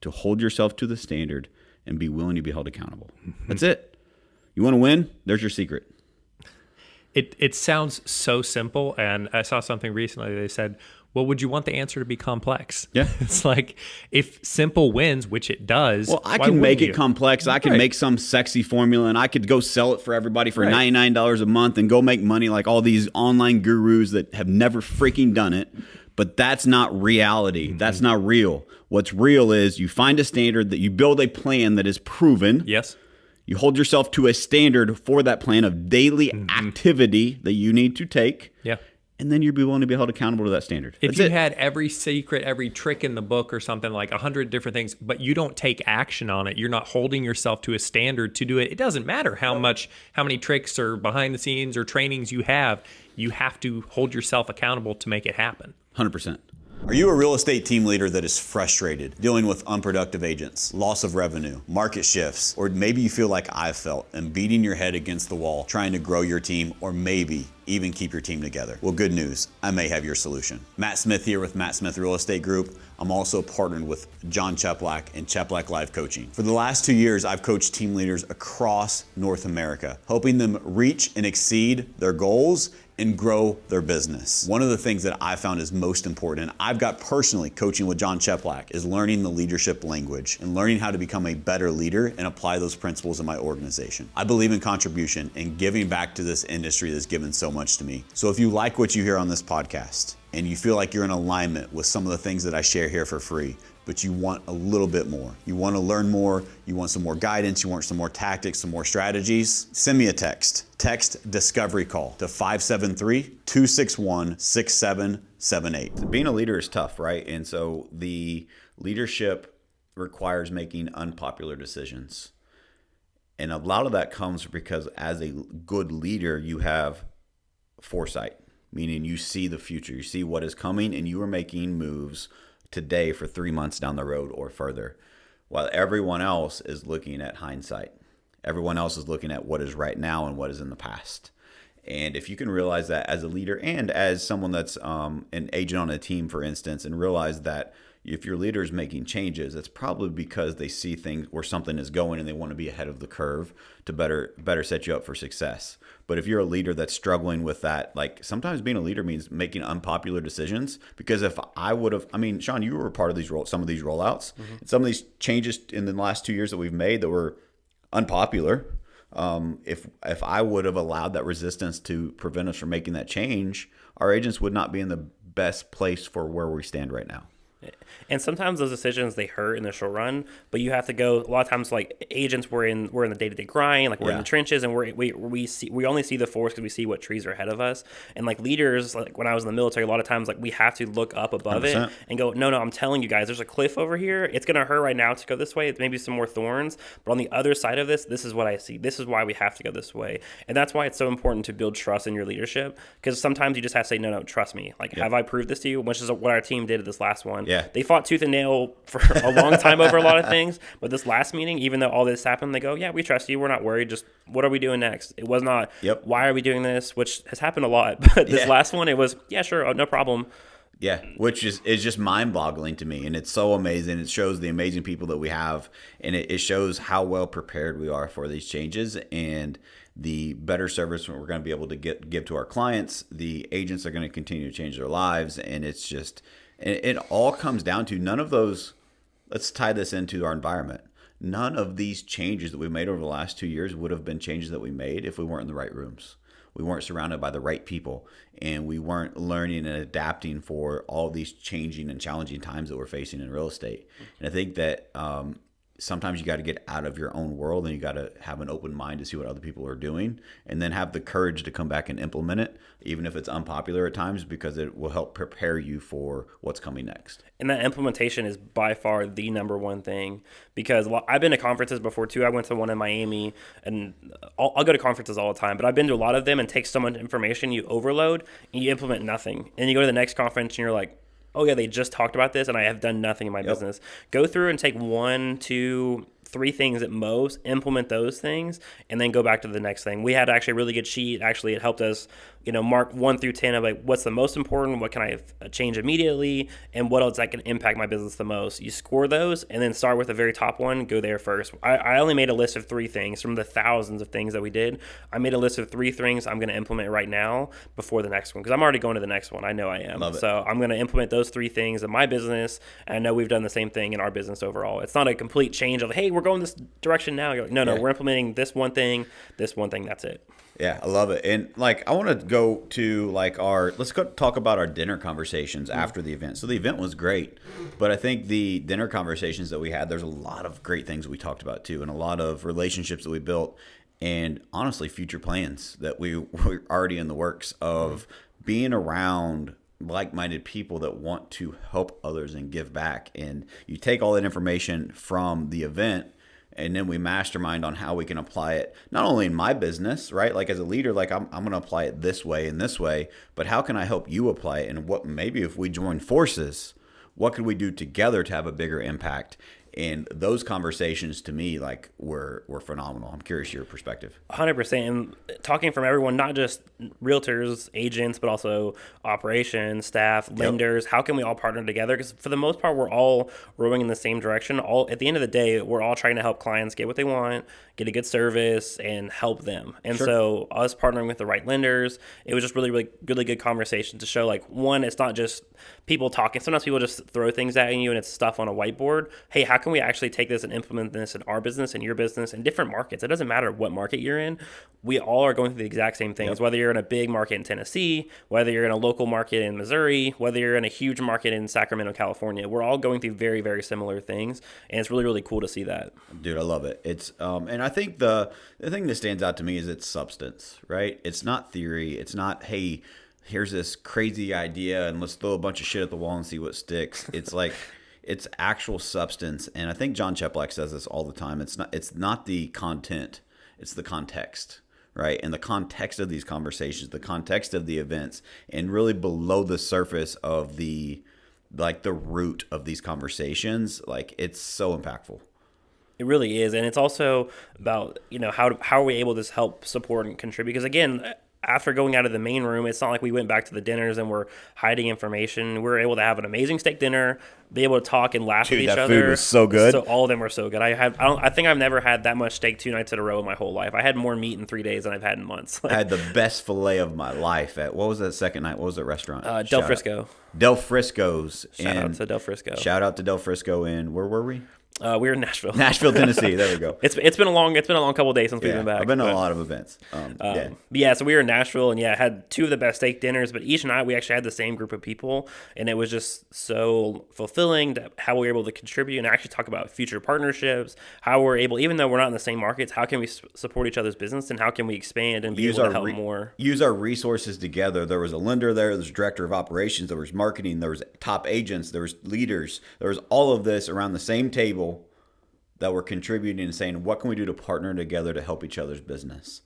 to hold yourself to the standard and be willing to be held accountable. That's it. You want to win? There's your secret. It sounds so simple, and I saw something recently. They said, "Well, would you want the answer to be complex?" Yeah. It's like, if simple wins, which it does. Well, I why can make wouldn't it you? complex. I can make some sexy formula, and I could go sell it for everybody for $99 a month and go make money like all these online gurus that have never freaking done it. But that's not reality. That's not real. What's real is you find a standard, that you build a plan that is proven. Yes. You hold yourself to a standard for that plan of daily activity that you need to take. Yeah. And then you'll be willing to be held accountable to that standard. If That's you it. had every secret, every trick in the book or something, like 100 different things, but you don't take action on it, you're not holding yourself to a standard to do it. It doesn't matter how many tricks or behind the scenes or trainings you have to hold yourself accountable to make it happen. 100%. Are you a real estate team leader that is frustrated, dealing with unproductive agents, loss of revenue, market shifts, or maybe you feel like I've felt and beating your head against the wall trying to grow your team, or maybe even keep your team together? Well, good news, I may have your solution. Matt Smith here with Matt Smith Real Estate Group. I'm also partnered with John Cheplack and Cheplack Live Coaching. For the last 2 years, I've coached team leaders across North America, helping them reach and exceed their goals and grow their business. One of the things that I found is most important, and I've got personally coaching with John Cheplack, is learning the leadership language and learning how to become a better leader and apply those principles in my organization. I believe in contribution and giving back to this industry that's given so much to me. So if you like what you hear on this podcast and you feel like you're in alignment with some of the things that I share here for free, but you want a little bit more, you want to learn more, you want some more guidance, you want some more tactics, some more strategies, send me a text. Text Discovery Call to 573-261-6778. Being a leader is tough, right? And so the leadership requires making unpopular decisions. And a lot of that comes because as a good leader, you have foresight, meaning you see the future, you see what is coming, and you are making moves today for 3 months down the road or further, while everyone else is looking at hindsight. Everyone else is looking at what is right now and what is in the past. And if you can realize that as a leader and as someone that's an agent on a team, for instance, and realize that if your leader is making changes, it's probably because they see things where something is going and they want to be ahead of the curve to better set you up for success. But if you're a leader that's struggling with that, like sometimes being a leader means making unpopular decisions. Because if I would have, I mean, Sean, you were a part of some of these rollouts, and some of these changes in the last 2 years that we've made that were unpopular. If I would have allowed that resistance to prevent us from making that change, our agents would not be in the best place for where we stand right now. And sometimes those decisions, they hurt in the short run, but you have to go. A lot of times, like agents, we're in the day-to-day grind, like we're in the trenches, and we only see the forest because we see what trees are ahead of us. And like leaders, like when I was in the military, a lot of times like we have to look up above 100%. it and go, no, I'm telling you guys, there's a cliff over here. It's gonna hurt right now to go this way. It's maybe some more thorns, but on the other side of this is what I see. This is why we have to go this way, and that's why it's so important to build trust in your leadership. Because sometimes you just have to say, no, trust me. Like, have I proved this to you? Which is what our team did at this last one. Yeah. They fought tooth and nail for a long time over a lot of things, but this last meeting, even though all this happened, they go, yeah, we trust you, we're not worried, just what are we doing next? It was not, why are we doing this, which has happened a lot, but this last one, it was, yeah, sure, no problem. Yeah, which is just mind-boggling to me, and it's so amazing. It shows the amazing people that we have, and it shows how well prepared we are for these changes and the better service we're going to be able to give to our clients. The agents are going to continue to change their lives, and it's just, it all comes down to none of those. Let's tie this into our environment. None of these changes that we made over the last 2 years would have been changes that we made if we weren't in the right rooms. We weren't surrounded by the right people, and we weren't learning and adapting for all these changing and challenging times that we're facing in real estate. And I think that sometimes you got to get out of your own world, and you got to have an open mind to see what other people are doing, and then have the courage to come back and implement it, even if it's unpopular at times, because it will help prepare you for what's coming next. And that implementation is by far the number one thing, because I've been to conferences before too. I went to one in Miami, and I'll go to conferences all the time, but I've been to a lot of them and take so much information, you overload, and you implement nothing. And you go to the next conference and you're like, oh yeah, they just talked about this and I have done nothing in my business. Go through and take 1, 2, 3 things at most, implement those things, and then go back to the next thing. We had actually a really good sheet. Actually, it helped us, mark 1 through 10 of like what's the most important, what can I change immediately, and what else that can impact my business the most. You score those and then start with the very top one, go there first. I only made a list of 3 things from the thousands of things that we did. I made a list of 3 things I'm going to implement right now before the next one, because I'm already going to the next one. I know I am. Love it. So I'm going to implement those 3 things in my business, and I know we've done the same thing in our business overall. It's not a complete change of, hey, we're going this direction now. You're like, no, we're implementing this one thing, that's it. Yeah, I love it. And like, I want to go to like let's go talk about our dinner conversations after the event. So the event was great, but I think the dinner conversations that we had, there's a lot of great things we talked about too, and a lot of relationships that we built, and honestly, future plans that we're already in the works of being around like-minded people that want to help others and give back. And you take all that information from the event, and then we mastermind on how we can apply it, not only in my business, right? Like as a leader, like I'm going to apply it this way and this way, but how can I help you apply it? And what, maybe if we join forces, what could we do together to have a bigger impact? And those conversations to me, like, were phenomenal. I'm curious your perspective. 100%. And talking from everyone, not just realtors, agents, but also operations, staff, lenders. How can we all partner together? Because for the most part, we're all rowing in the same direction. At the end of the day, we're all trying to help clients get what they want, get a good service, and help them. And so us partnering with the right lenders, it was just really, really, really good conversation to show, like, one, it's not just people talking. Sometimes people just throw things at you and it's stuff on a whiteboard. Hey, how can we actually take this and implement this in our business and your business in different markets? It doesn't matter what market you're in. We all are going through the exact same things, whether you're in a big market in Tennessee, whether you're in a local market in Missouri, whether you're in a huge market in Sacramento, California. We're all going through very, very similar things, and it's really, really cool to see that. Dude, I love it. It's and I think the thing that stands out to me is its substance, right? It's not theory. It's not, hey, here's this crazy idea and let's throw a bunch of shit at the wall and see what sticks. It's like, it's actual substance. And I think John Cheplack says this all the time. It's not the content, it's the context, right? And the context of these conversations, the context of the events, and really below the surface of the root of these conversations, like, it's so impactful. It really is. And it's also about, how are we able to help support and contribute? Because again, after going out of the main room, it's not like we went back to the dinners and we're hiding information. We were able to have an amazing steak dinner, be able to talk and laugh with each that other. food was so good. So all of them were so good. I think I've never had that much steak 2 nights in a row in my whole life. I had more meat in 3 days than I've had in months. I had the best filet of my life at, what was that second night? What was that restaurant? Del Frisco. Del Frisco's. Shout out to Del Frisco. Shout out to Del Frisco in, where were we? We were in Nashville. Nashville, Tennessee. There we go. It's been a long couple of days since we've been back. I've been to but- a lot of events. But yeah, so we were in Nashville and had 2 of the best steak dinners, but each night we actually had the same group of people, and it was just so fulfilling to how we were able to contribute and actually talk about future partnerships, how we're able, even though we're not in the same markets, how can we support each other's business and how can we expand and be able to help more. Use our resources together. There was a lender there, there was a director of operations, there was marketing, there was top agents, there was leaders, there was all of this around the same table that were contributing and saying, what can we do to partner together to help each other's business?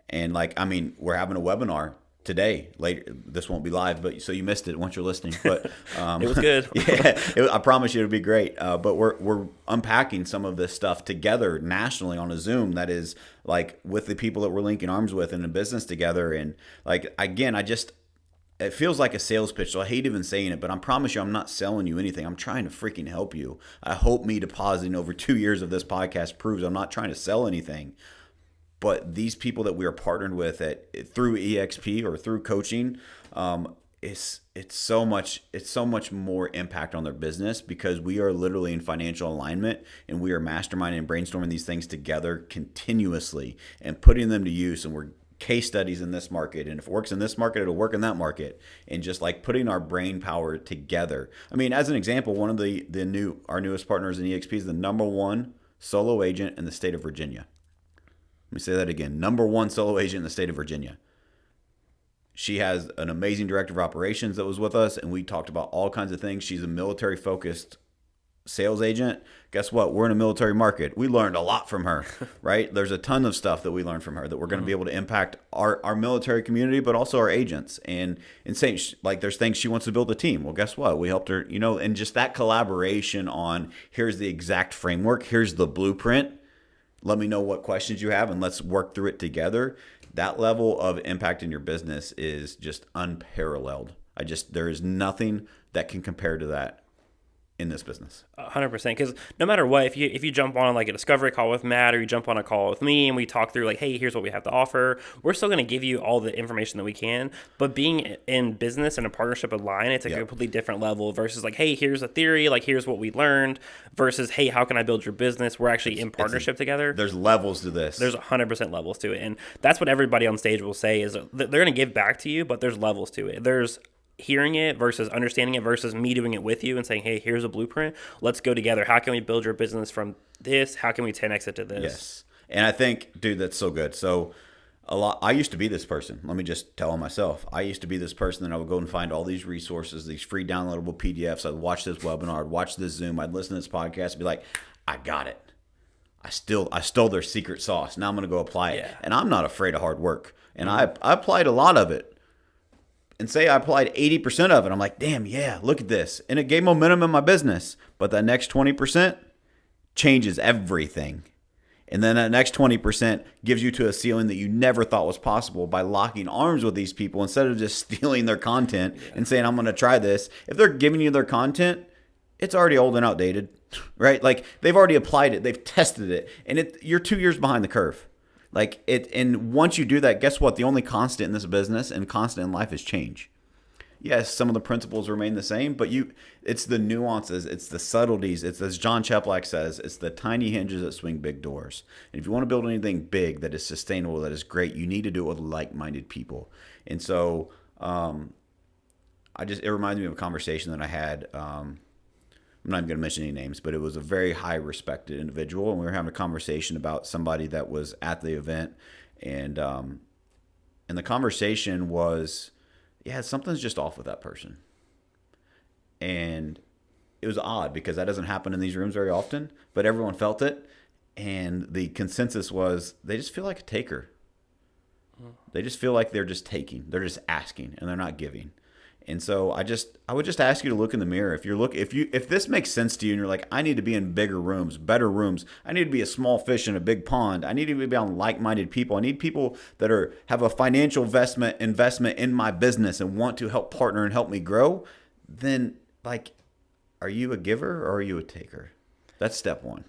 And we're having a webinar today. Later, this won't be live, but so you missed it once you're listening. But It was good. I promise you it'll be great. But we're unpacking some of this stuff together nationally on a Zoom that is like with the people that we're linking arms with in a business together. And like again, it feels like a sales pitch, so I hate even saying it, but I promise you I'm not selling you anything. I'm trying to freaking help you. I hope me depositing over 2 years of this podcast proves I'm not trying to sell anything. But these people that we are partnered with through EXP or through coaching, it's so much more impact on their business because we are literally in financial alignment and we are masterminding and brainstorming these things together continuously and putting them to use, and we're case studies in this market, and if it works in this market, it'll work in that market, and just like putting our brain power together. I mean, as an example, one of our newest partners in EXP is the #1 solo agent in the state of Virginia. Let me say that again. #1 solo agent in the state of Virginia. She has an amazing director of operations that was with us, and we talked about all kinds of things. She's a military focused sales agent. Guess what? We're in a military market. We learned a lot from her, right? There's a ton of stuff that we learned from her that we're going to be able to impact our military community, but also our agents. And saying, like, there's things she wants to build a team. Well, guess what? We helped her, and just that collaboration on here's the exact framework, here's the blueprint. Let me know what questions you have and let's work through it together. That level of impact in your business is just unparalleled. There is nothing that can compare to that in this business. 100%. Because no matter what, if you jump on like a discovery call with Matt, or you jump on a call with me and we talk through like, hey, here's what we have to offer, we're still going to give you all the information that we can. But being in business and a partnership with Line, it's a completely different level versus like, hey, here's a theory, like here's what we learned, versus, hey, how can I build your business? We're actually in partnership together. There's levels to this. There's 100% levels to it. And that's what everybody on stage will say is they're going to give back to you, but there's levels to it. There's hearing it versus understanding it versus me doing it with you and saying, hey, here's a blueprint. Let's go together. How can we build your business from this? How can we 10x it to this? Yes. And I think, dude, that's so good. So I used to be this person. Let me just tell on myself. I used to be this person that I would go and find all these resources, these free downloadable PDFs. I'd watch this webinar, I'd watch this Zoom, I'd listen to this podcast and be like, I got it. I stole their secret sauce. Now I'm going to go apply it. Yeah. And I'm not afraid of hard work. And I applied a lot of it. And say I applied 80% of it. I'm like, damn, yeah, look at this. And it gave momentum in my business. But that next 20% changes everything. And then that next 20% gives you to a ceiling that you never thought was possible by locking arms with these people instead of just stealing their content and saying, I'm going to try this. If they're giving you their content, it's already old and outdated, right? Like they've already applied it. They've tested it. And you're 2 years behind the curve. Like it, and once you do that, guess what? The only constant in this business and constant in life is change. Yes, some of the principles remain the same, but it's the nuances, it's the subtleties. It's, as John Cheplack says, it's the tiny hinges that swing big doors. And if you want to build anything big that is sustainable, that is great, you need to do it with like-minded people. And so, it reminds me of a conversation that I had. I'm not even going to mention any names, but it was a very high respected individual. And we were having a conversation about somebody that was at the event. And the conversation was, yeah, something's just off with that person. And it was odd because that doesn't happen in these rooms very often, but everyone felt it. And the consensus was they just feel like a taker. They just feel like they're just taking. They're just asking and they're not giving. And so I would just ask you to look in the mirror. If this makes sense to you and you're like, I need to be in bigger rooms, better rooms. I need to be a small fish in a big pond. I need to be on like-minded people. I need people that have a financial investment in my business and want to help partner and help me grow. Then, like, are you a giver or are you a taker? That's step one.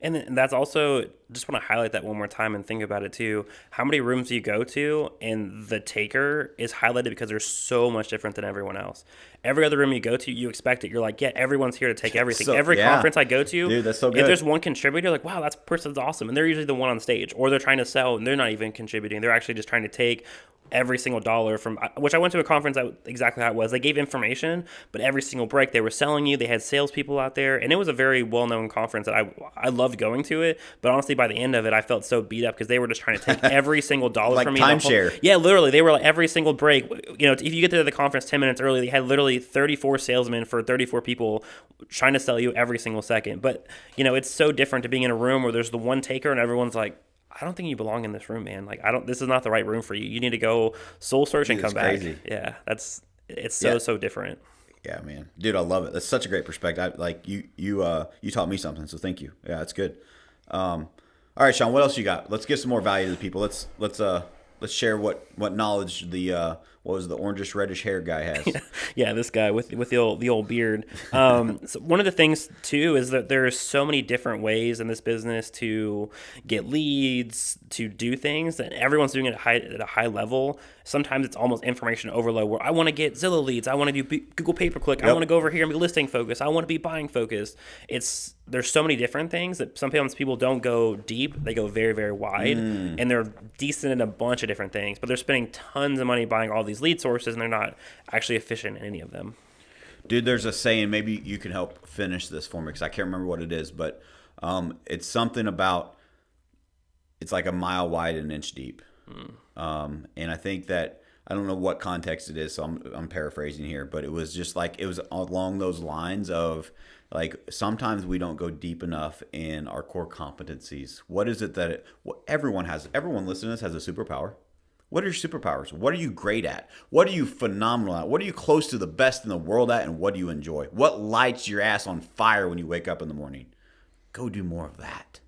And then that's also, just want to highlight that one more time and think about it too. How many rooms do you go to and the taker is highlighted because they're so much different than everyone else. Every other room you go to, you expect it. You're like, yeah, everyone's here to take everything. Every conference I go to, dude, that's so good. If there's one contributor, like, wow, that person's awesome. And they're usually the one on stage. Or they're trying to sell and they're not even contributing. They're actually just trying to take every single dollar from, which I went to a conference that exactly how it was. They gave information, but every single break they were selling you. They had salespeople out there, and it was a very well-known conference that I loved going to it. But honestly, by the end of it, I felt so beat up because they were just trying to take every single dollar like from me. Timeshare. Yeah, literally, they were like every single break. You know, if you get to the conference 10 minutes early, they had literally 34 salesmen for 34 people trying to sell you every single second. But you know, it's so different to being in a room where there's the one taker and everyone's like, I don't think you belong in this room, man. Like, this is not the right room for you. You need to go soul search and come back. Crazy. Yeah, it's so different. Yeah, man, dude, I love it. That's such a great perspective. You taught me something, so thank you. Yeah, that's good. All right, Sean, what else you got? Let's give some more value to the people. Let's share what knowledge the orangish reddish hair guy has. Yeah, this guy with the old beard. So one of the things too is that there's so many different ways in this business to get leads, to do things, and everyone's doing it at a high level. Sometimes it's almost information overload where I want to get Zillow leads, I want to do Google pay-per-click, I want to go over here and be listing focused, I want to be buying focused. There's so many different things that sometimes people don't go deep, they go very, very wide, and they're decent in a bunch of different things, but they're spending tons of money buying all these lead sources and they're not actually efficient in any of them. Dude, there's a saying, maybe you can help finish this for me because I can't remember what it is, but it's something about, it's like a mile wide and an inch deep. And I think that, I don't know what context it is, so I'm paraphrasing here, but it was just like, it was along those lines of, like, sometimes we don't go deep enough in our core competencies. What is it that everyone listening to this has a superpower? What are your superpowers? What are you great at? What are you phenomenal at? What are you close to the best in the world at, and what do you enjoy? What lights your ass on fire when you wake up in the morning? Go do more of that.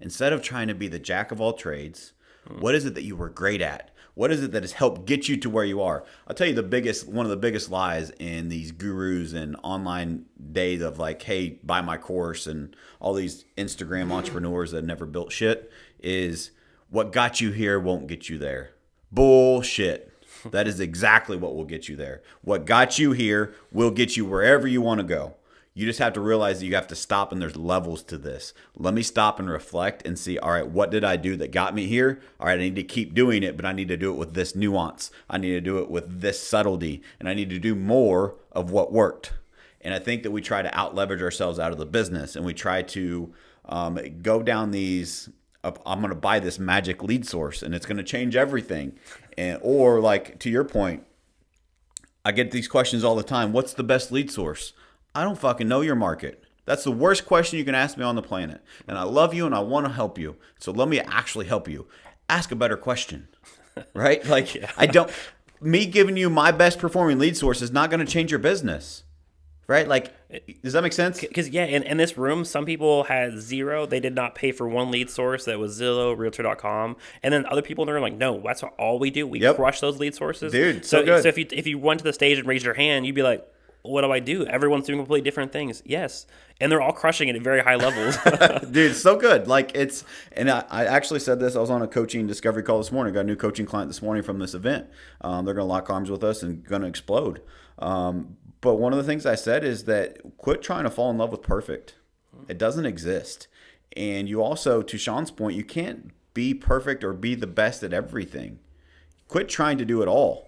Instead of trying to be the jack of all trades, what is it that you were great at? What is it that has helped get you to where you are? I'll tell you one of the biggest lies in these gurus and online days of like, hey, buy my course and all these Instagram entrepreneurs that never built shit is what got you here won't get you there. Bullshit. That is exactly what will get you there. What got you here will get you wherever you want to go. You just have to realize that you have to stop, and there's levels to this. Let me stop and reflect and see, all right, what did I do that got me here? All right, I need to keep doing it, but I need to do it with this nuance. I need to do it with this subtlety, and I need to do more of what worked. And I think that we try to out-leverage ourselves out of the business, and we try to go down these, I'm going to buy this magic lead source, and it's going to change everything. Or like, to your point, I get these questions all the time. What's the best lead source? I don't fucking know your market. That's the worst question you can ask me on the planet. And I love you and I want to help you. So let me actually help you. Ask a better question, right? Like, yeah. Me giving you my best performing lead source is not going to change your business, right? Like, does that make sense? Because, yeah, in this room, some people had zero. They did not pay for one lead source that was Zillow, Realtor.com. And then other people in the room are like, no, that's all we do. We crush those lead sources. Dude, so good. So if you went to the stage and raised your hand, you'd be like, what do I do? Everyone's doing completely different things. Yes. And they're all crushing it at very high levels. Dude, so good. Like, and I actually said this. I was on a coaching discovery call this morning. Got a new coaching client this morning from this event. They're going to lock arms with us and going to explode. But one of the things I said is that quit trying to fall in love with perfect. It doesn't exist. And you also, to Sean's point, you can't be perfect or be the best at everything. Quit trying to do it all.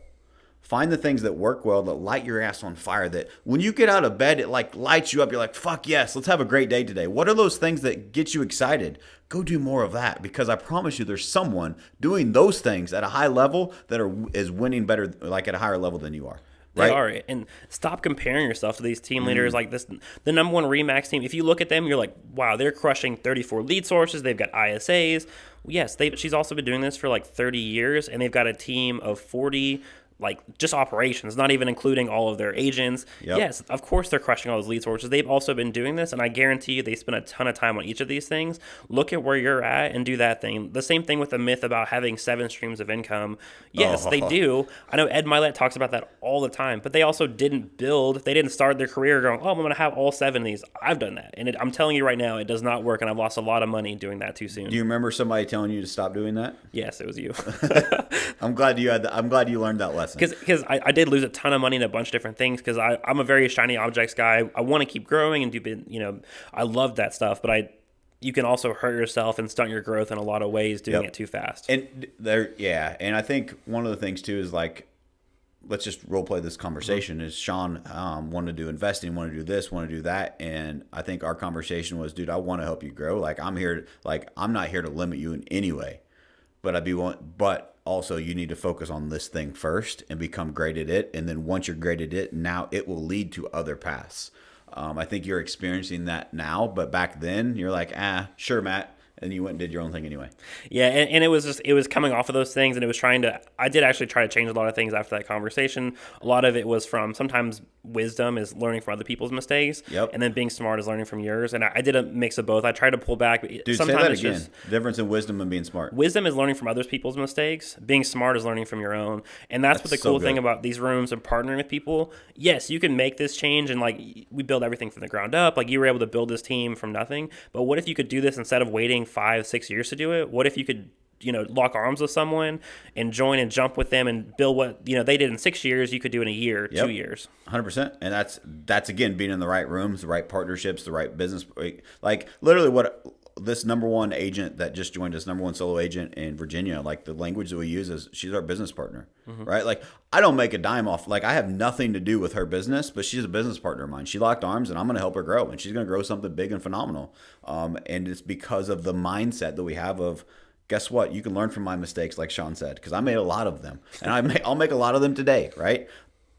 Find the things that work well, that light your ass on fire, that when you get out of bed, it like lights you up. You're like, fuck yes, let's have a great day today. What are those things that get you excited? Go do more of that, because I promise you there's someone doing those things at a high level that is winning better, like at a higher level than you are. Right? They are. And stop comparing yourself to these team leaders like this. The number one RE/MAX team, if you look at them, you're like, wow, they're crushing 34 lead sources. They've got ISAs. Yes, she's also been doing this for like 30 years, and they've got a team of 40 like just operations, not even including all of their agents. Yep. Yes, of course they're crushing all those lead sources. They've also been doing this, and I guarantee you they spend a ton of time on each of these things. Look at where you're at and do that thing. The same thing with the myth about having 7 streams of income. Yes, they do. I know Ed Mylett talks about that all the time, but they also didn't start their career going, oh, I'm going to have all 7 of these. I've done that, and I'm telling you right now, it does not work, and I've lost a lot of money doing that too soon. Do you remember somebody telling you to stop doing that? Yes, it was you. I'm glad you learned that lesson. Because I did lose a ton of money in a bunch of different things because I'm a very shiny objects guy. I want to keep growing and I love that stuff, but you can also hurt yourself and stunt your growth in a lot of ways doing it too fast. And and I think one of the things too is like, let's just role play this conversation. Is Sean wanted to do investing, want to do this, want to do that, and I think our conversation was, dude, I want to help you grow. Like I'm not here to limit you in any way, but also you need to focus on this thing first and become great at it, and then once you're great at it, now it will lead to other paths. I think you're experiencing that now, but back then you're like, sure, Matt. And you went and did your own thing anyway. Yeah, and it was coming off of those things, and I did actually try to change a lot of things after that conversation. A lot of it was from sometimes wisdom is learning from other people's mistakes, and then being smart is learning from yours. And I did a mix of both. I tried to pull back. Dude, sometimes say that again. Difference in wisdom and being smart. Wisdom is learning from other people's mistakes. Being smart is learning from your own. And that's what the cool thing about these rooms and partnering with people. Yes, you can make this change, and like we build everything from the ground up. Like you were able to build this team from nothing. But what if you could do this instead of waiting 5-6 years to do it? What if you could lock arms with someone and join and jump with them and build what they did in 6 years, you could do in a year, 2 years. 100%. And that's again being in the right rooms, the right partnerships, the right business. Like literally what this number one agent that just joined us, number one solo agent in Virginia, like the language that we use is she's our business partner, right? Like I don't make a dime off, like I have nothing to do with her business, but she's a business partner of mine. She locked arms and I'm going to help her grow, and she's going to grow something big and phenomenal. And it's because of the mindset that we have of, guess what? You can learn from my mistakes, like Sean said, because I made a lot of them, and I'll make a lot of them today, right?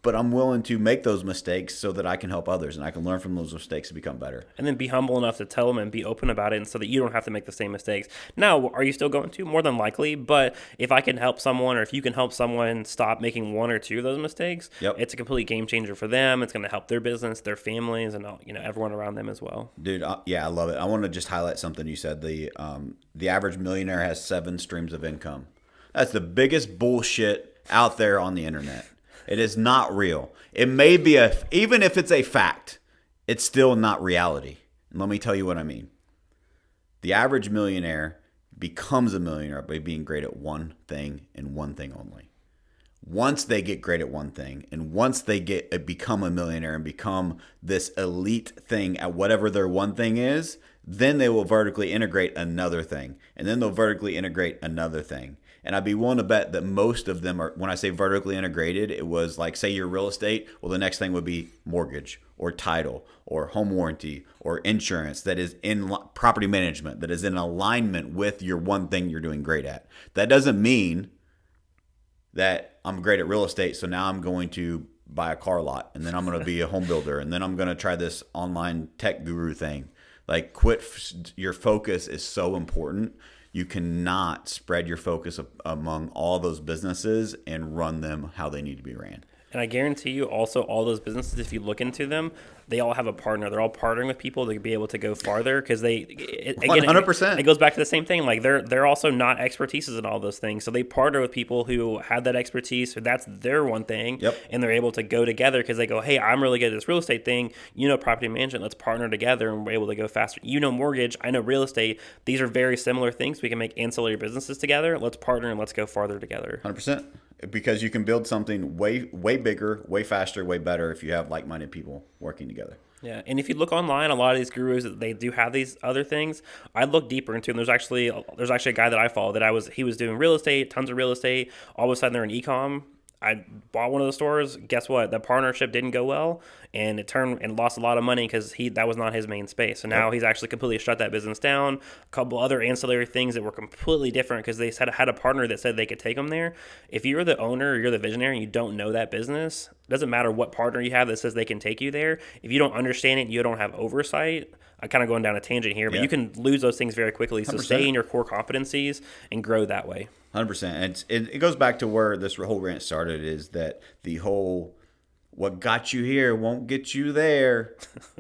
But I'm willing to make those mistakes so that I can help others and I can learn from those mistakes to become better. And then be humble enough to tell them and be open about it, and so that you don't have to make the same mistakes. Now, are you still going to? More than likely. But if I can help someone, or if you can help someone stop making 1 or 2 of those mistakes, it's a complete game changer for them. It's going to help their business, their families, and everyone around them as well. Dude, I love it. I want to just highlight something you said. The average millionaire has 7 streams of income. That's the biggest bullshit out there on the internet. It is not real. It may be even if it's a fact, it's still not reality. And let me tell you what I mean. The average millionaire becomes a millionaire by being great at one thing and one thing only. Once they get great at one thing, and once they become a millionaire and become this elite thing at whatever their one thing is, then they will vertically integrate another thing, and then they'll vertically integrate another thing. And I'd be willing to bet that most of them are, when I say vertically integrated, it was like, say you're real estate, well, the next thing would be mortgage or title or home warranty or insurance that is in property management, that is in alignment with your one thing you're doing great at. That doesn't mean that I'm great at real estate, so now I'm going to buy a car lot, and then I'm going to be a home builder, and then I'm going to try this online tech guru thing. Like, your focus is so important. You cannot spread your focus among all those businesses and run them how they need to be ran. And I guarantee you also all those businesses, if you look into them, they all have a partner. They're all partnering with people to be able to go farther, because again, 100%. It goes back to the same thing. Like they're also not expertises in all those things. So they partner with people who have that expertise, so that's their one thing. And they're able to go together because they go, hey, I'm really good at this real estate thing. Property management, let's partner together, and we're able to go faster. Mortgage, I know real estate. These are very similar things. We can make ancillary businesses together. Let's partner and let's go farther together. 100%. Because you can build something way bigger, way faster, way better if you have like-minded people working together. Yeah, and if you look online, a lot of these gurus, they do have these other things. I look deeper into them. There's actually a guy that I follow he was doing real estate, tons of real estate. All of a sudden, they're in e-com. I bought one of the stores. Guess what? The partnership didn't go well, and it turned and lost a lot of money because that was not his main space. So now he's actually completely shut that business down. A couple other ancillary things that were completely different because they had a partner that said they could take them there. If you're the owner or you're the visionary and you don't know that business, it doesn't matter what partner you have that says they can take you there. If you don't understand it, you don't have oversight. I'm kind of going down a tangent here, but you can lose those things very quickly. So 100%. Stay in your core competencies and grow that way. 100%. And it goes back to where this whole rant started, is that the whole what got you here won't get you there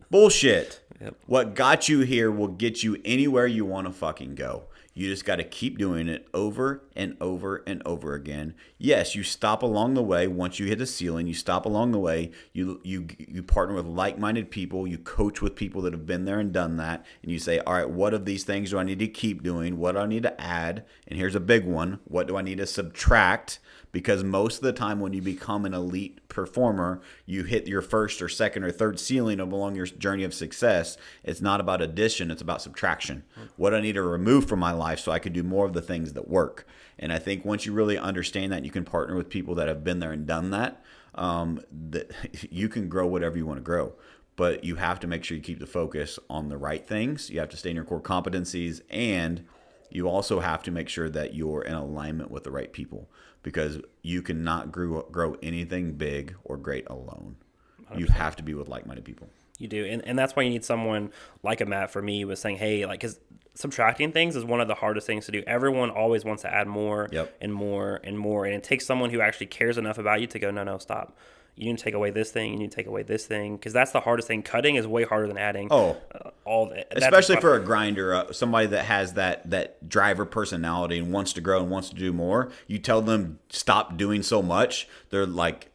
bullshit. Yep. What got you here will get you anywhere you want to fucking go. You just got to keep doing it over and over and over again. Yes, you stop along the way. Once you hit a ceiling, you stop along the way. You partner with like-minded people. You coach with people that have been there and done that. And you say, all right, what of these things do I need to keep doing? What do I need to add? And here's a big one. What do I need to subtract? Because most of the time when you become an elite performer, you hit your first or second or third ceiling along your journey of success. It's not about addition, it's about subtraction. What do I need to remove from my life so I can do more of the things that work? And I think once you really understand that, you can partner with people that have been there and done that, that you can grow whatever you want to grow. But you have to make sure you keep the focus on the right things. You have to stay in your core competencies, and you also have to make sure that you're in alignment with the right people, because you cannot grow anything big or great alone. 100%. You have to be with like-minded people. You do. And that's why you need someone like a Matt, for me, was saying, hey, like, because subtracting things is one of the hardest things to do. Everyone always wants to add more and more and more. And it takes someone who actually cares enough about you to go, no, stop. You need to take away this thing. You need to take away this thing, because that's the hardest thing. Cutting is way harder than adding. All that. Especially for a grinder, somebody that has that driver personality and wants to grow and wants to do more. You tell them stop doing so much, they're like,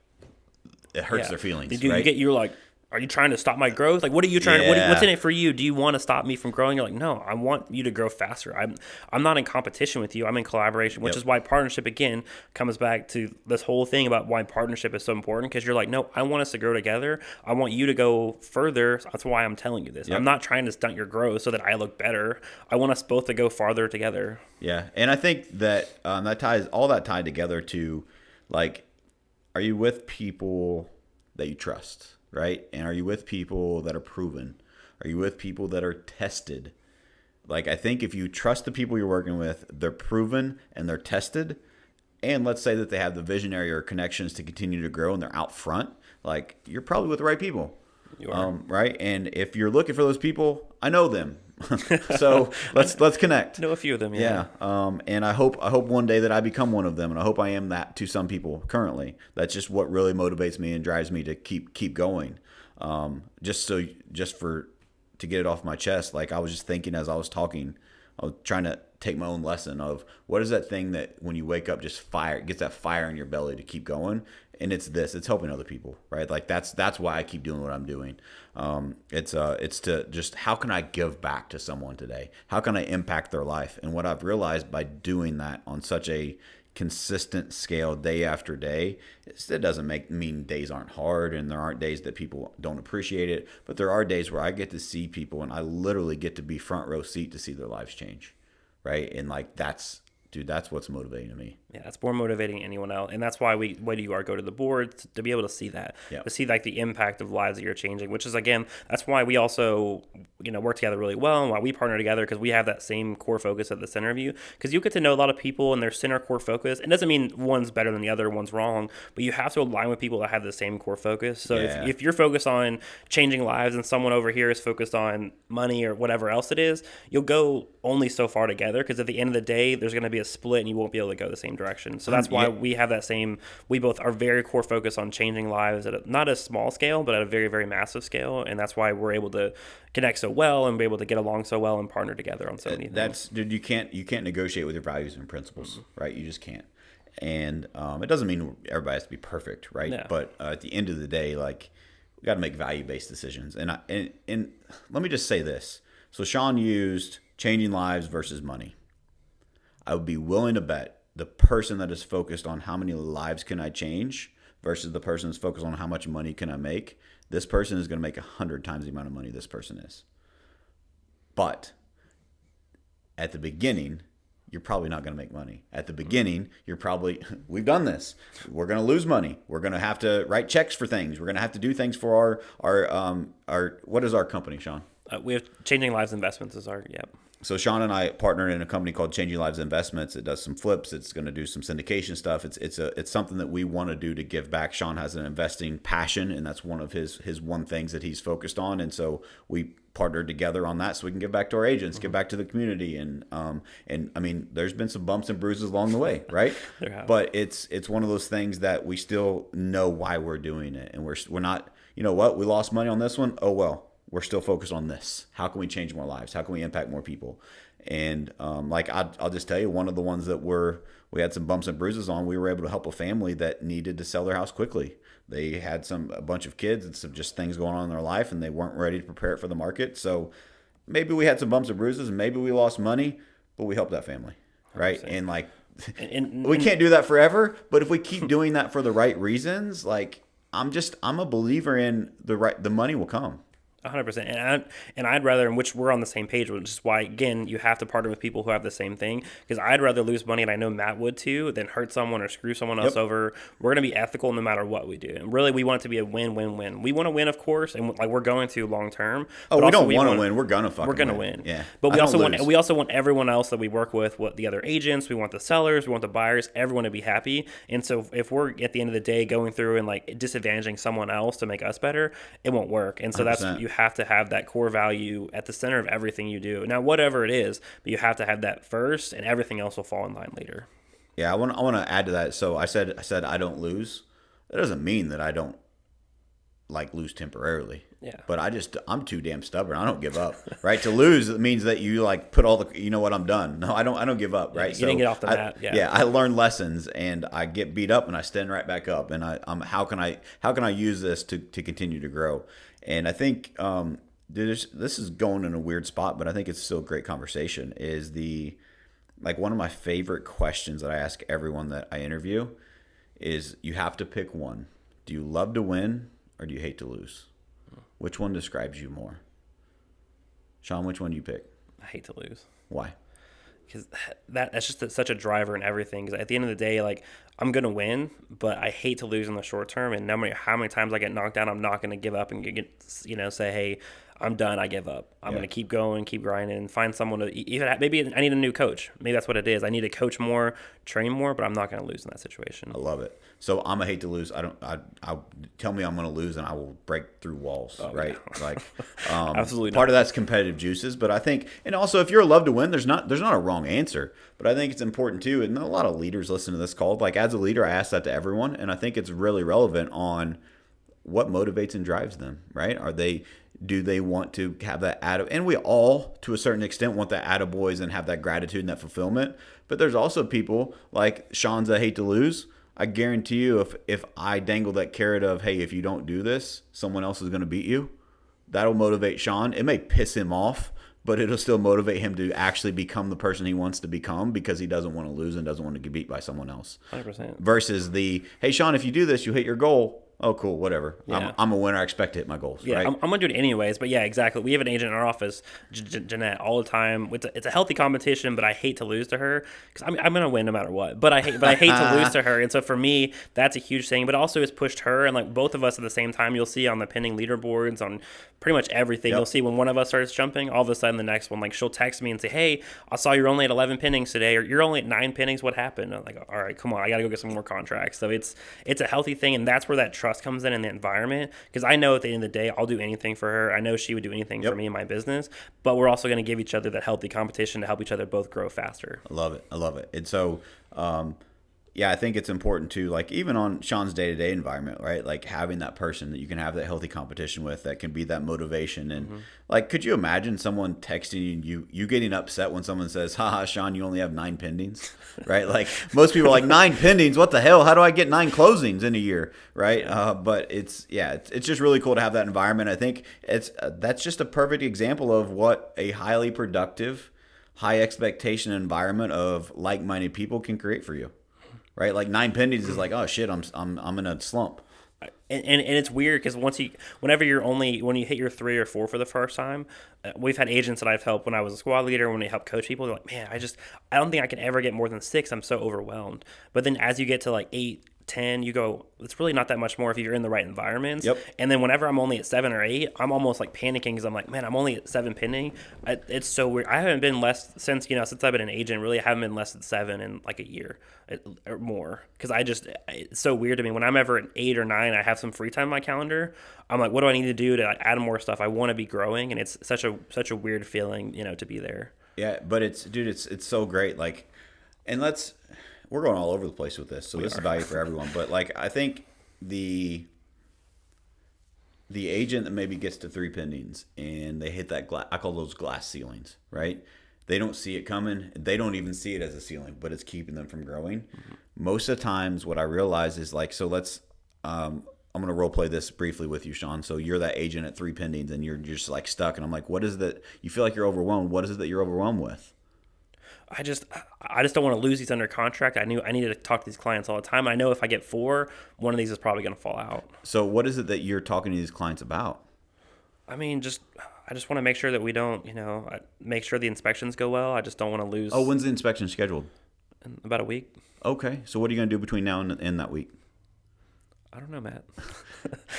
it hurts their feelings. Right? You're like, are you trying to stop my growth? Like, what are you trying? What's in it for you? Do you want to stop me from growing? You're like, no, I want you to grow faster. I'm not in competition with you. I'm in collaboration, which is why partnership, again, comes back to this whole thing about why partnership is so important, because you're like, no, I want us to grow together. I want you to go further. So that's why I'm telling you this. I'm not trying to stunt your growth so that I look better. I want us both to go farther together. Yeah. And I think that that ties all that tied together to, like, are you with people that you trust? Right? And are you with people that are proven? Are you with people that are tested? Like, I think if you trust the people you're working with, they're proven and they're tested, and let's say that they have the visionary or connections to continue to grow and they're out front, like, you're probably with the right people. You are. Right? And if you're looking for those people, I know them. So let's connect. Know a few of them, And I hope one day that I become one of them, and I hope I am that to some people currently. That's just what really motivates me and drives me to keep going. To get it off my chest. Like, I was just thinking as I was talking, I was trying to take my own lesson of what is that thing that when you wake up just gets that fire in your belly to keep going. And it's helping other people, right? Like, that's why I keep doing what I'm doing. It's to just, how can I give back to someone today? How can I impact their life? And what I've realized by doing that on such a consistent scale day after day, it doesn't mean days aren't hard, and there aren't days that people don't appreciate it, but there are days where I get to see people and I literally get to be front row seat to see their lives change, right? And like, that's what's motivating to me. Yeah, that's more motivating than anyone else. And that's why when you go to the board, to be able to see that, to see like the impact of lives that you're changing, which is, again, that's why we also, work together really well, and why we partner together, because we have that same core focus at the center of you. Because you get to know a lot of people and their center core focus. It doesn't mean one's better than the other, one's wrong, but you have to align with people that have the same core focus. So if you're focused on changing lives and someone over here is focused on money or whatever else it is, you'll go only so far together, because at the end of the day, there's going to be a split and you won't be able to go the same direction. So that's why we have that same, we both are very core focused on changing lives at not a small scale, but at a very, very massive scale. And that's why we're able to connect so well and be able to get along so well and partner together on so many things. Dude, you can't negotiate with your values and principles, right? You just can't. And it doesn't mean everybody has to be perfect, right? No. But at the end of the day, like, we got to make value-based decisions. And let me just say this. So Sean used changing lives versus money. I would be willing to bet the person that is focused on how many lives can I change versus the person that's focused on how much money can I make, this person is going to make 100 times the amount of money this person is. But at the beginning, you're probably not going to make money. At the beginning, we've done this. We're going to lose money. We're going to have to write checks for things. We're going to have to do things for our what is our company, Sean? We have Changing Lives Investments is our, So Sean and I partnered in a company called Changing Lives Investments. It does some flips. It's going to do some syndication stuff. It's something that we want to do to give back. Sean has an investing passion, and that's one of his one things that he's focused on. And so we partnered together on that so we can give back to our agents, give back to the community. And I mean, there's been some bumps and bruises along the way, right? But it's one of those things that we still know why we're doing it, and we're not. You know what? We lost money on this one. Oh well. We're still focused on this. How can we change more lives? How can we impact more people? And like I'll just tell you, one of the ones that we had some bumps and bruises on, we were able to help a family that needed to sell their house quickly. They had a bunch of kids and some just things going on in their life, and they weren't ready to prepare it for the market. So maybe we had some bumps and bruises, and maybe we lost money, but we helped that family, right? 100%. And like we can't do that forever, but if we keep doing that for the right reasons, like I'm a believer in the money will come. 100%. And I'd rather, in which we're on the same page, which is why, again, you have to partner with people who have the same thing. Because I'd rather lose money, and I know Matt would too, than hurt someone or screw someone else over. We're going to be ethical no matter what we do. And really, we want it to be a win-win-win. We want to win, of course, and like we're going to long term. Oh, we don't want to win. We're going to win. Yeah. But we also want everyone else that we work with, the other agents, we want the sellers, we want the buyers, everyone to be happy. And so if we're at the end of the day going through and like disadvantaging someone else to make us better, it won't work. And so 100%. You have to have that core value at the center of everything you do. Now, whatever it is, but you have to have that first, and everything else will fall in line later. Yeah, I want to add to that. So I said I don't lose. That doesn't mean that I don't like lose temporarily. Yeah. But I'm too damn stubborn. I don't give up. Right? To lose, it means that you like put all the, you know what, I'm done. No, I don't give up. Right? You didn't get off the mat. Yeah. I learn lessons, and I get beat up, and I stand right back up. And how can I use this to continue to grow? And I think this is going in a weird spot, but I think it's still a great conversation. Is one of my favorite questions that I ask everyone that I interview is, you have to pick one. Do you love to win, or do you hate to lose? Which one describes you more? Sean, which one do you pick? I hate to lose. Why? Because that's just such a driver in everything. Because at the end of the day, like, I'm going to win, but I hate to lose in the short term. And no matter how many times I get knocked down, I'm not going to give up and say, hey, I'm done. I give up. I'm going to keep going, keep grinding, and find someone to even. Maybe I need a new coach. Maybe that's what it is. I need to coach more, train more, but I'm not going to lose in that situation. I love it. So I'm a hate to lose. I tell me I'm going to lose, and I will break through walls. Right? Yeah. Like, absolutely. Part of that's competitive juices, but I think, and also if you're a love to win, there's not a wrong answer. But I think it's important too, and a lot of leaders listen to this call. Like, as a leader, I ask that to everyone, and I think it's really relevant on what motivates and drives them. Right? Do they want to have that and we all, to a certain extent, want that attaboys and have that gratitude and that fulfillment. But there's also people like Sean's that hate to lose. I guarantee you, if I dangle that carrot of, hey, if you don't do this, someone else is going to beat you, that'll motivate Sean. It may piss him off, but it'll still motivate him to actually become the person he wants to become, because he doesn't want to lose and doesn't want to get beat by someone else. 100%. Versus hey, Sean, if you do this, you hit your goal. Oh, cool, whatever. Yeah. I'm a winner. I expect to hit my goals. Yeah, right? I'm going to do it anyways. But yeah, exactly. We have an agent in our office, Jeanette, all the time. It's a healthy competition, but I hate to lose to her, because I'm going to win no matter what. But I hate to lose to her. And so for me, that's a huge thing. But also it's pushed her, and like both of us at the same time. You'll see on the pinning leaderboards, on pretty much everything. Yep. You'll see when one of us starts jumping, all of a sudden the next one, like, she'll text me and say, hey, I saw you're only at 11 pinnings today, or you're only at 9 pinnings. What happened? I'm like, all right, come on, I got to go get some more contracts. So it's a healthy thing, and that's where that trust comes in the environment, because I know at the end of the day, I'll do anything for her. I know she would do anything for me in my business, but we're also going to give each other that healthy competition to help each other both grow faster. I love it. And so, yeah, I think it's important to, like, even on Sean's day-to-day environment, right? Like, having that person that you can have that healthy competition with, that can be that motivation. And like, could you imagine someone texting you getting upset when someone says, haha, Sean, you only have 9 pendings, right? Like, most people are like, 9 pendings? What the hell? How do I get 9 closings in a year? Right. But it's just really cool to have that environment. I think that's just a perfect example of what a highly productive, high expectation environment of like-minded people can create for you. Right, like 9 pendings is like, oh shit, I'm in a slump. And it's weird, because when you hit your 3 or 4 for the first time, we've had agents that I've helped when I was a squad leader, when they help coach people, they're like, man, I don't think I can ever get more than 6. I'm so overwhelmed. But then as you get to like 8, 10, you go, it's really not that much more if you're in the right environments. Yep. And then whenever I'm only at 7 or 8, I'm almost like panicking because I'm like, man, I'm only at 7 pending. It's so weird. I haven't been less since I've been an agent, really, I haven't been less than 7 in like a year or more. Because it's so weird to me. When I'm ever at 8 or 9, I have some free time on my calendar. I'm like, what do I need to do to like, add more stuff? I want to be growing. And it's such a weird feeling, to be there. Yeah, but it's so great. Like, and we're going all over the place with this, so this is value for everyone. But like, I think the agent that maybe gets to 3 pendings and they hit that I call those glass ceilings, right? They don't see it coming. They don't even see it as a ceiling, but it's keeping them from growing. Mm-hmm. Most of the times, what I realize is like, so let's. I'm going to role play this briefly with you, Sean. So you're that agent at 3 pendings and you're just like stuck. And I'm like, what is that? You feel like you're overwhelmed. What is it that you're overwhelmed with? I just don't want to lose these under contract. I needed to talk to these clients all the time. I know if I get 4, one of these is probably going to fall out. So what is it that you're talking to these clients about? I mean, I just want to make sure that we don't, make sure the inspections go well. I just don't want to lose. Oh, when's the inspection scheduled? In about a week. Okay. So what are you going to do between now and that week? I don't know, Matt.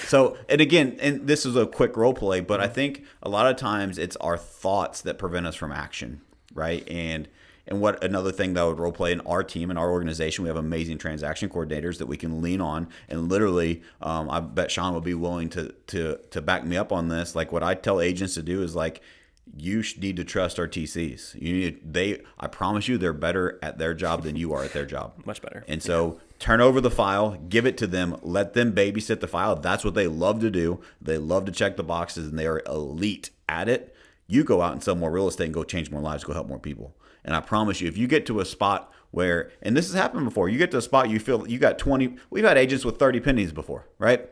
So, and again, and this is a quick role play, but I think a lot of times it's our thoughts that prevent us from action, right? And what another thing that I would role play in our team, in our organization, we have amazing transaction coordinators that we can lean on. And literally, I bet Sean will be willing to back me up on this. Like what I tell agents to do is like, you need to trust our TCs. I promise you, they're better at their job than you are at their job. Much better. And so turn over the file, give it to them, let them babysit the file. That's what they love to do. They love to check the boxes, and they are elite at it. You go out and sell more real estate and go change more lives, go help more people. And I promise you, if you get to a spot where, and this has happened before, you get to a spot you feel you got 20, we've had agents with 30 pendings before, right?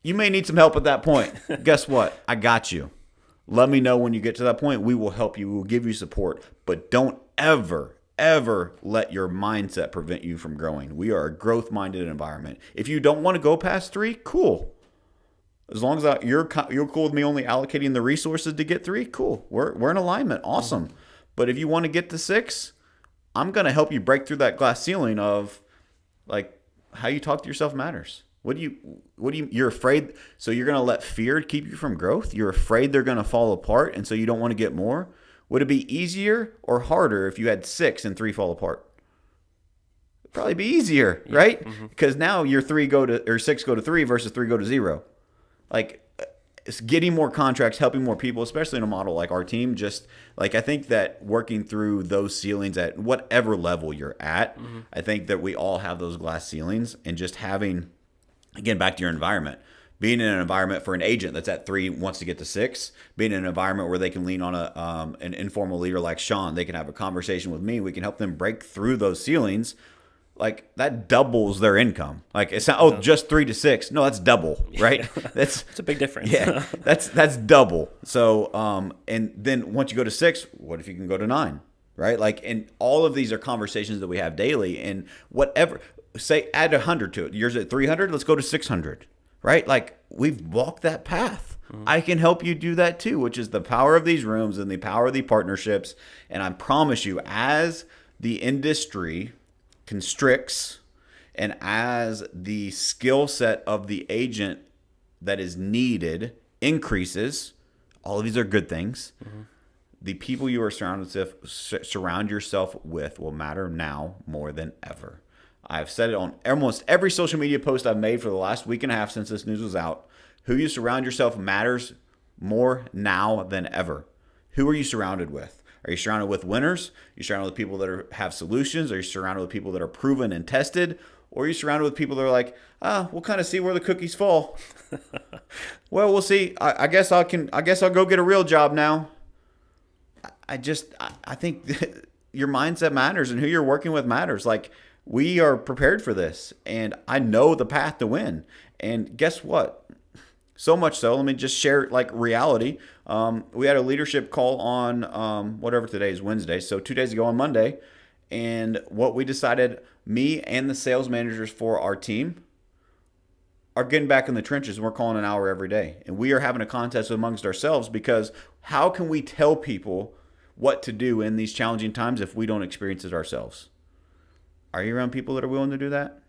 You may need some help at that point. Guess what? I got you. Let me know when you get to that point. We will help you. We will give you support. But don't ever let your mindset prevent you from growing. We are a growth-minded environment. If you don't want to go past 3, cool. As long as you're cool with me only allocating the resources to get 3, cool. We're in alignment. Awesome. Mm-hmm. But if you want to get to 6, I'm going to help you break through that glass ceiling of like how you talk to yourself matters. You're afraid, so you're going to let fear keep you from growth? You're afraid they're going to fall apart, and so you don't want to get more? Would it be easier or harder if you had 6 and 3 fall apart? It'd probably be easier, right? Mm-hmm. Because now your 6 go to 3 versus 3 go to 0. Like, it's getting more contracts, helping more people, especially in a model like our team. Just like, I think that working through those ceilings at whatever level you're at, mm-hmm. I think that we all have those glass ceilings, and just having, again, back to your environment, being in an environment for an agent that's at 3 wants to get to 6, being in an environment where they can lean on an informal leader like Sean, they can have a conversation with me, we can help them break through those ceilings. Like, that doubles their income. Like, it's not, just 3 to 6. No, that's double, right? That's it's a big difference. Yeah, that's double. So, and then once you go to 6, what if you can go to 9, right? Like, and all of these are conversations that we have daily. And whatever, say, add 100 to it. Yours at 300, let's go to 600, right? Like, we've walked that path. Mm-hmm. I can help you do that too, which is the power of these rooms and the power of the partnerships. And I promise you, as the industry constricts and as the skill set of the agent that is needed increases, all of these are good things. Mm-hmm. The people you are surround yourself with will matter now more than ever. I've said it on almost every social media post I've made for the last week and a half since this news was out. Who you surround yourself matters more now than ever. Who are you surrounded with? Are you surrounded with winners? Are you surrounded with people that have solutions? Are you surrounded with people that are proven and tested? Or are you surrounded with people that are like, we'll kind of see where the cookies fall. Well, we'll see. I guess I'll go get a real job now. I think your mindset matters, and who you're working with matters. Like, we are prepared for this, and I know the path to win. And guess what? So much so, let me just share like reality. We had a leadership call on whatever today is, Wednesday. So 2 days ago on Monday. And what we decided, me and the sales managers for our team are getting back in the trenches, and we're calling an hour every day. And we are having a contest amongst ourselves, because how can we tell people what to do in these challenging times if we don't experience it ourselves? Are you around people that are willing to do that?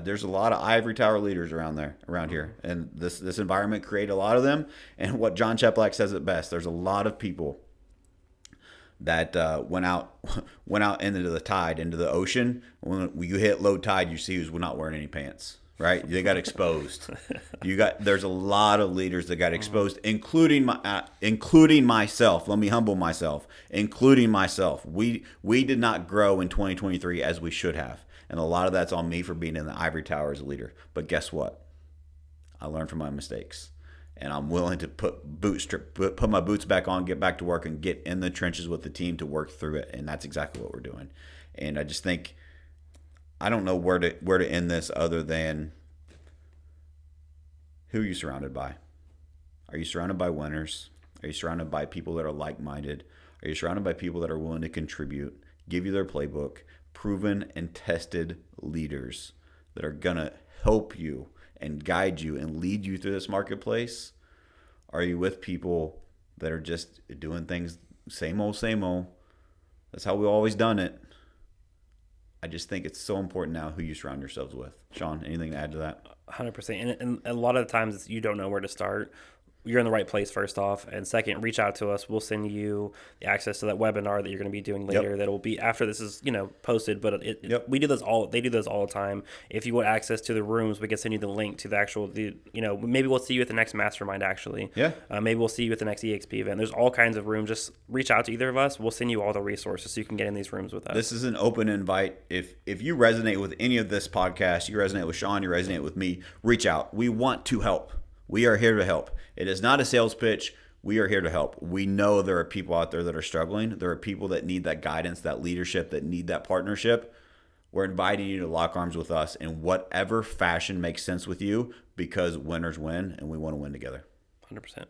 There's a lot of ivory tower leaders around here, and this environment created a lot of them. And what John Cheplack says it best: there's a lot of people that went out into the tide, into the ocean. When you hit low tide, you see who's not wearing any pants. Right? They got exposed. There's a lot of leaders that got exposed, including myself. Let me humble myself, including myself. We did not grow in 2023 as we should have. And a lot of that's on me for being in the ivory tower as a leader. But guess what? I learned from my mistakes. And I'm willing to put my boots back on, get back to work, and get in the trenches with the team to work through it. And that's exactly what we're doing. And I just think, I don't know where to end this other than, who are you surrounded by? Are you surrounded by winners? Are you surrounded by people that are like-minded? Are you surrounded by people that are willing to contribute, give you their playbook, proven and tested leaders that are going to help you and guide you and lead you through this marketplace? Are you with people that are just doing things same old, same old? That's how we've always done it. I just think it's so important now who you surround yourselves with. Sean, anything to add to that? 100%. And a lot of the times you don't know where to start. You're in the right place, first off. And second, reach out to us. We'll send you the access to that webinar that you're going to be doing later. Yep. That will be after this is, posted. But Yep. they do this all the time. If you want access to the rooms, we can send you the link to the actual, maybe we'll see you at the next mastermind, actually. Yeah. Maybe we'll see you at the next EXP event. There's all kinds of rooms. Just reach out to either of us. We'll send you all the resources so you can get in these rooms with us. This is an open invite. If you resonate with any of this podcast, you resonate with Sean, you resonate with me, reach out. We want to help. We are here to help. It is not a sales pitch. We are here to help. We know there are people out there that are struggling. There are people that need that guidance, that leadership, that need that partnership. We're inviting you to lock arms with us in whatever fashion makes sense with you, because winners win, and we want to win together. 100%.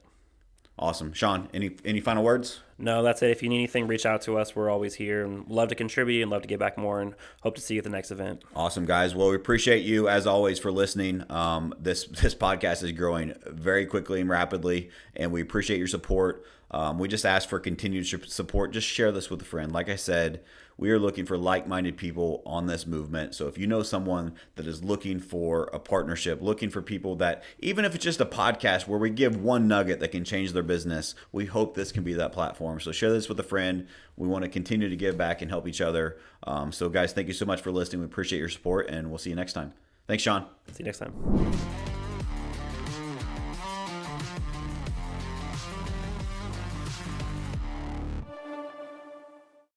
Awesome. Sean, any final words? No, that's it. If you need anything, reach out to us. We're always here and love to contribute and love to get back more, and hope to see you at the next event. Awesome, guys. Well, we appreciate you, as always, for listening. This podcast is growing very quickly and rapidly, and we appreciate your support. We just ask for continued support. Just share this with a friend. Like I said, we are looking for like-minded people on this movement. So if you know someone that is looking for a partnership, looking for people that, even if it's just a podcast where we give one nugget that can change their business, we hope this can be that platform. So share this with a friend. We want to continue to give back and help each other. So guys, thank you so much for listening. We appreciate your support, and we'll see you next time. Thanks, Sean. See you next time.